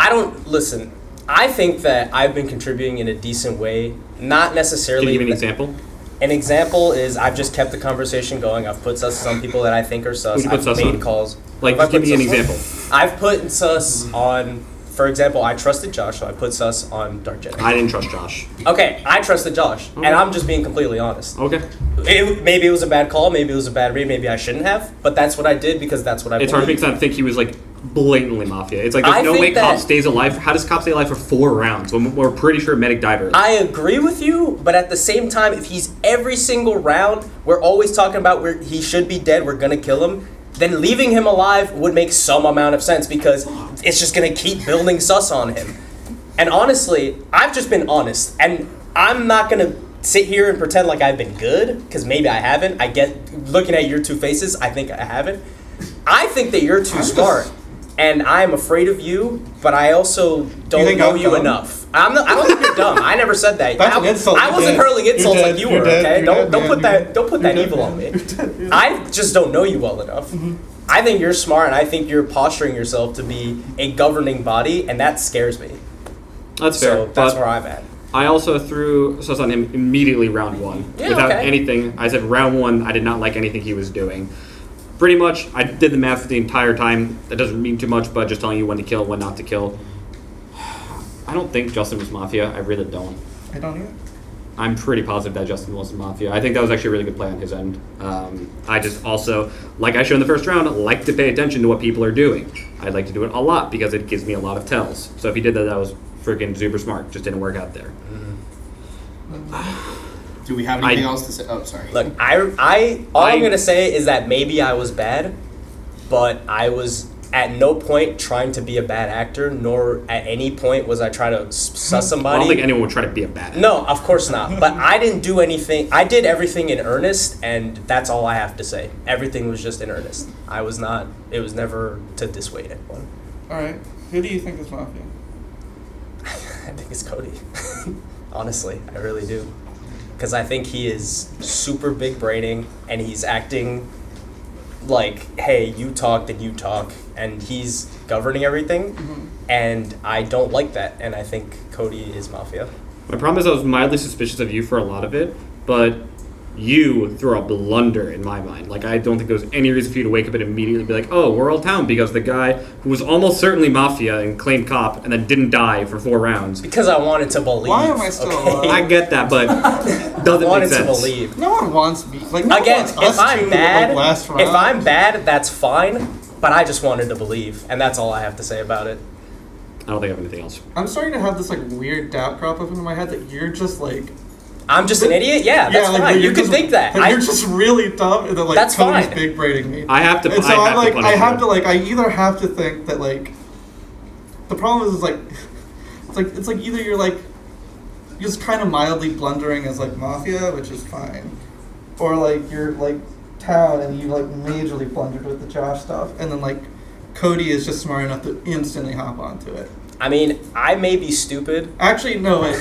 P: don't listen. I think that I've been contributing in a decent way. Not necessarily.
C: Can you give me an example?
P: An example is I've just kept the conversation going. I've put sus on people that I think are sus.
C: Who'd you put
P: I've
C: sus
P: made
C: on?
P: calls.
C: Like,
P: Have I
C: just give
P: put
C: me an
P: sus
C: example.
P: I've put sus on. For example, I trusted Josh, so I put sus on Dark Jedi.
C: I didn't trust Josh.
P: Okay, I trusted Josh,
C: Okay.
P: and I'm just being completely honest.
C: Okay.
P: Maybe it was a bad call, maybe it was a bad read, maybe I shouldn't have, but that's what I did because that's what I
C: It's hard to make
P: believed.
C: sense. Think he was like blatantly Mafia. It's like there's
P: I
C: no
P: think
C: way Cop
P: that-
C: stays alive. How does Cop stay alive for 4 rounds when we're pretty sure Medic died early?
P: I agree with you, but at the same time, if he's every single round, we're always talking about where he should be dead, we're gonna kill him, then leaving him alive would make some amount of sense because it's just gonna keep building sus on him. And honestly, I've just been honest, and I'm not gonna sit here and pretend like I've been good, because maybe I haven't. I get, looking at your two faces, I think I haven't. I think that you're too smart, and I'm afraid of you, but I also don't
D: think
P: know
D: I'm
P: you
D: dumb?
P: enough. I don't think you're dumb. I never said that.
D: That's an insult.
P: I wasn't
D: You're
P: hurling
D: dead.
P: insults
D: You're
P: like you
D: dead.
P: were,
D: You're dead.
P: okay?
D: You're
P: Don't
D: dead,
P: put
D: man.
P: that don't put that evil on me. I just don't know you well enough. I think you're smart, and I think you're posturing yourself to be a governing body, and that scares me.
C: That's fair.
P: So that's
C: but
P: where I'm at.
C: I also threw sus on him immediately round 1
P: Yeah,
C: without
P: okay.
C: anything. I said round 1, I did not like anything he was doing. Pretty much, I did the math the entire time. That doesn't mean too much, but just telling you when to kill, when not to kill. I don't think Justin was Mafia. I really don't.
D: I don't either.
C: I'm pretty positive that Justin wasn't Mafia. I think that was actually a really good play on his end. I just also, like I showed in the first round, like to pay attention to what people are doing. I'd like to do it a lot because it gives me a lot of tells. So if he did that, that was freaking super smart. Just didn't work out there.
A: Do we have anything else to say? Oh, sorry.
P: Look, I'm gonna say is that maybe I was bad, but I was at no point trying to be a bad actor, nor at any point was I trying to suss somebody.
C: I don't think anyone would try to be a bad actor.
P: No, of course not. But I didn't do anything. I did everything in earnest, and that's all I have to say. Everything was just in earnest. I was not. It was never to dissuade anyone.
D: All right. Who do you think is Mafia?
P: I think it's Cody. Honestly, I really do. Because I think he is super big braining, and he's acting like, hey, you talk, then you talk, and he's governing everything, and I don't like that, and I think Cody is Mafia.
C: My problem is I was mildly suspicious of you for a lot of it, but you threw a blunder in my mind. Like, I don't think there was any reason for you to wake up and immediately be like, oh, we're all town because the guy who was almost certainly Mafia and claimed cop and then didn't die for 4 rounds.
P: Because I wanted to believe.
D: Why am I still alive?
C: I get that, but doesn't
P: I wanted
C: make sense.
P: to believe.
D: No one wants me. Like, no
P: Again,
D: one wants
P: if I'm bad,
D: last round.
P: if I'm bad, that's fine. But I just wanted to believe, and that's all I have to say about it.
C: I don't think I have anything else.
D: I'm starting to have this like weird doubt crop up into my head that you're just like.
P: I'm just an idiot. Yeah, that's
D: like,
P: fine. You
D: you're
P: can
D: just-
P: think that.
D: Like, you're just really dumb, and then like
P: That's
D: Cody's
P: fine.
D: big braiding me.
C: I have to.
D: And so
C: I
D: I'm
C: have
D: like,
C: to
D: I
C: punish
D: have
C: you.
D: to like, I either have to think that like, the problem is like, It's like either you're just kind of mildly blundering as like Mafia, which is fine, or like you're like Town and you like majorly blundered with the Josh stuff, and then like Cody is just smart enough to instantly hop onto it.
P: I mean, I may be stupid.
D: Actually, no, wait.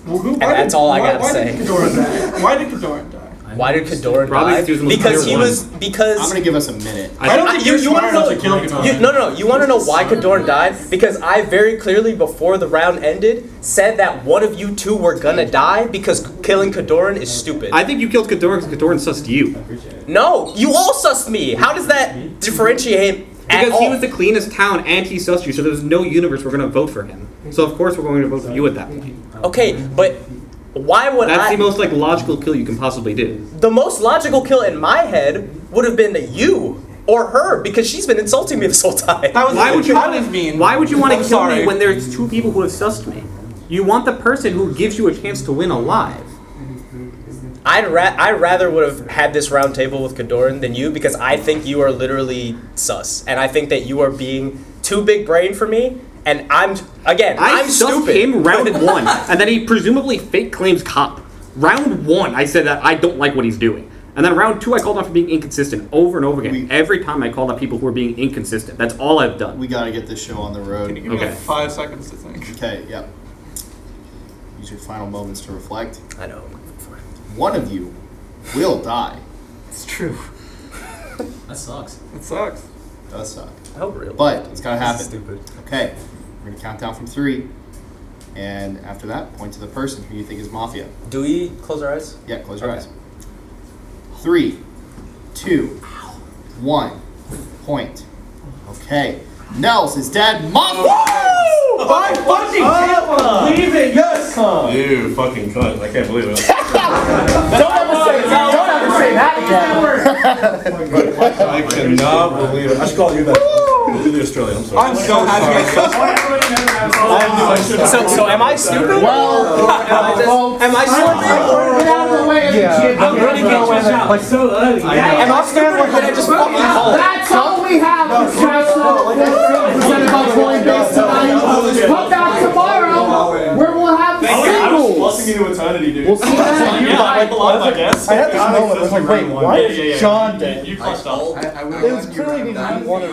P: And that's all I gotta say.
D: Why did Kadoran die?
P: Why did Kadoran die? Because he was because.
A: I'm gonna give us a minute.
D: I don't think
P: you want to know. No. You want to know why Kadoran died? Because I very clearly, before the round ended, said that one of you two were gonna die because killing Kadoran is stupid.
R: I think you killed Kadoran because Kadoran sussed you.
P: No, you all sussed me. How does that differentiate him?
R: Because he was the cleanest town and he sussed you, so there's no universe we're gonna vote for him. So of course we're going to vote for you at that point.
P: Okay, but why would
R: That's the most like logical kill you can possibly do.
P: The most logical kill in my head would have been you or her because she's been insulting me this whole time.
R: Why would you want to kill me when there's two people who have sussed me? You want the person who gives you a chance to win alive.
P: I rather would have had this round table with Kadoran than you because I think you are literally sus, and I think that you are being too big brain for me. And I'm
R: sussed him round 1, and then he presumably fake claims cop. Round 1, I said that I don't like what he's doing, and then round 2, I called out for being inconsistent over and over again. Every time I called out people who are being inconsistent. That's all I've done.
A: We gotta get this show on the road.
D: Can you give me 5 seconds to think?
A: Okay. Yep. Use your final moments to reflect.
P: I know.
A: One of you will die.
D: It's true.
M: That sucks.
D: It sucks.
A: It does suck.
P: I hope really.
A: But it's gonna happen.
P: This is stupid.
A: Okay. We're gonna count down from 3, and after that, point to the person who you think is Mafia.
P: Do we close our eyes?
A: Yeah, close your eyes. 3, 2, 1, point. Okay. Nels is dead. Mafia!
B: I fucking can't believe it! Yes!
G: You fucking cunt. I can't believe it.
B: Don't ever say that again.
G: I cannot believe it. I should call you that. Do the Australian. I'm sorry.
D: I'm so happy.
P: So am I stupid?
B: Am I stupid? Get out of the way of the jig.
P: I'm gonna get you out.
B: Like so early.
P: Am I stupid or did I just fucking call it?
B: That's all we have for presented by Coinbase tonight. Come back tomorrow where we'll have the singles.
F: Busting into eternity, dude.
B: We'll see that.
F: I guess.
B: I had this moment. I was like, wait, why is John dead?
F: You crushed up.
A: I
B: It was clearly one of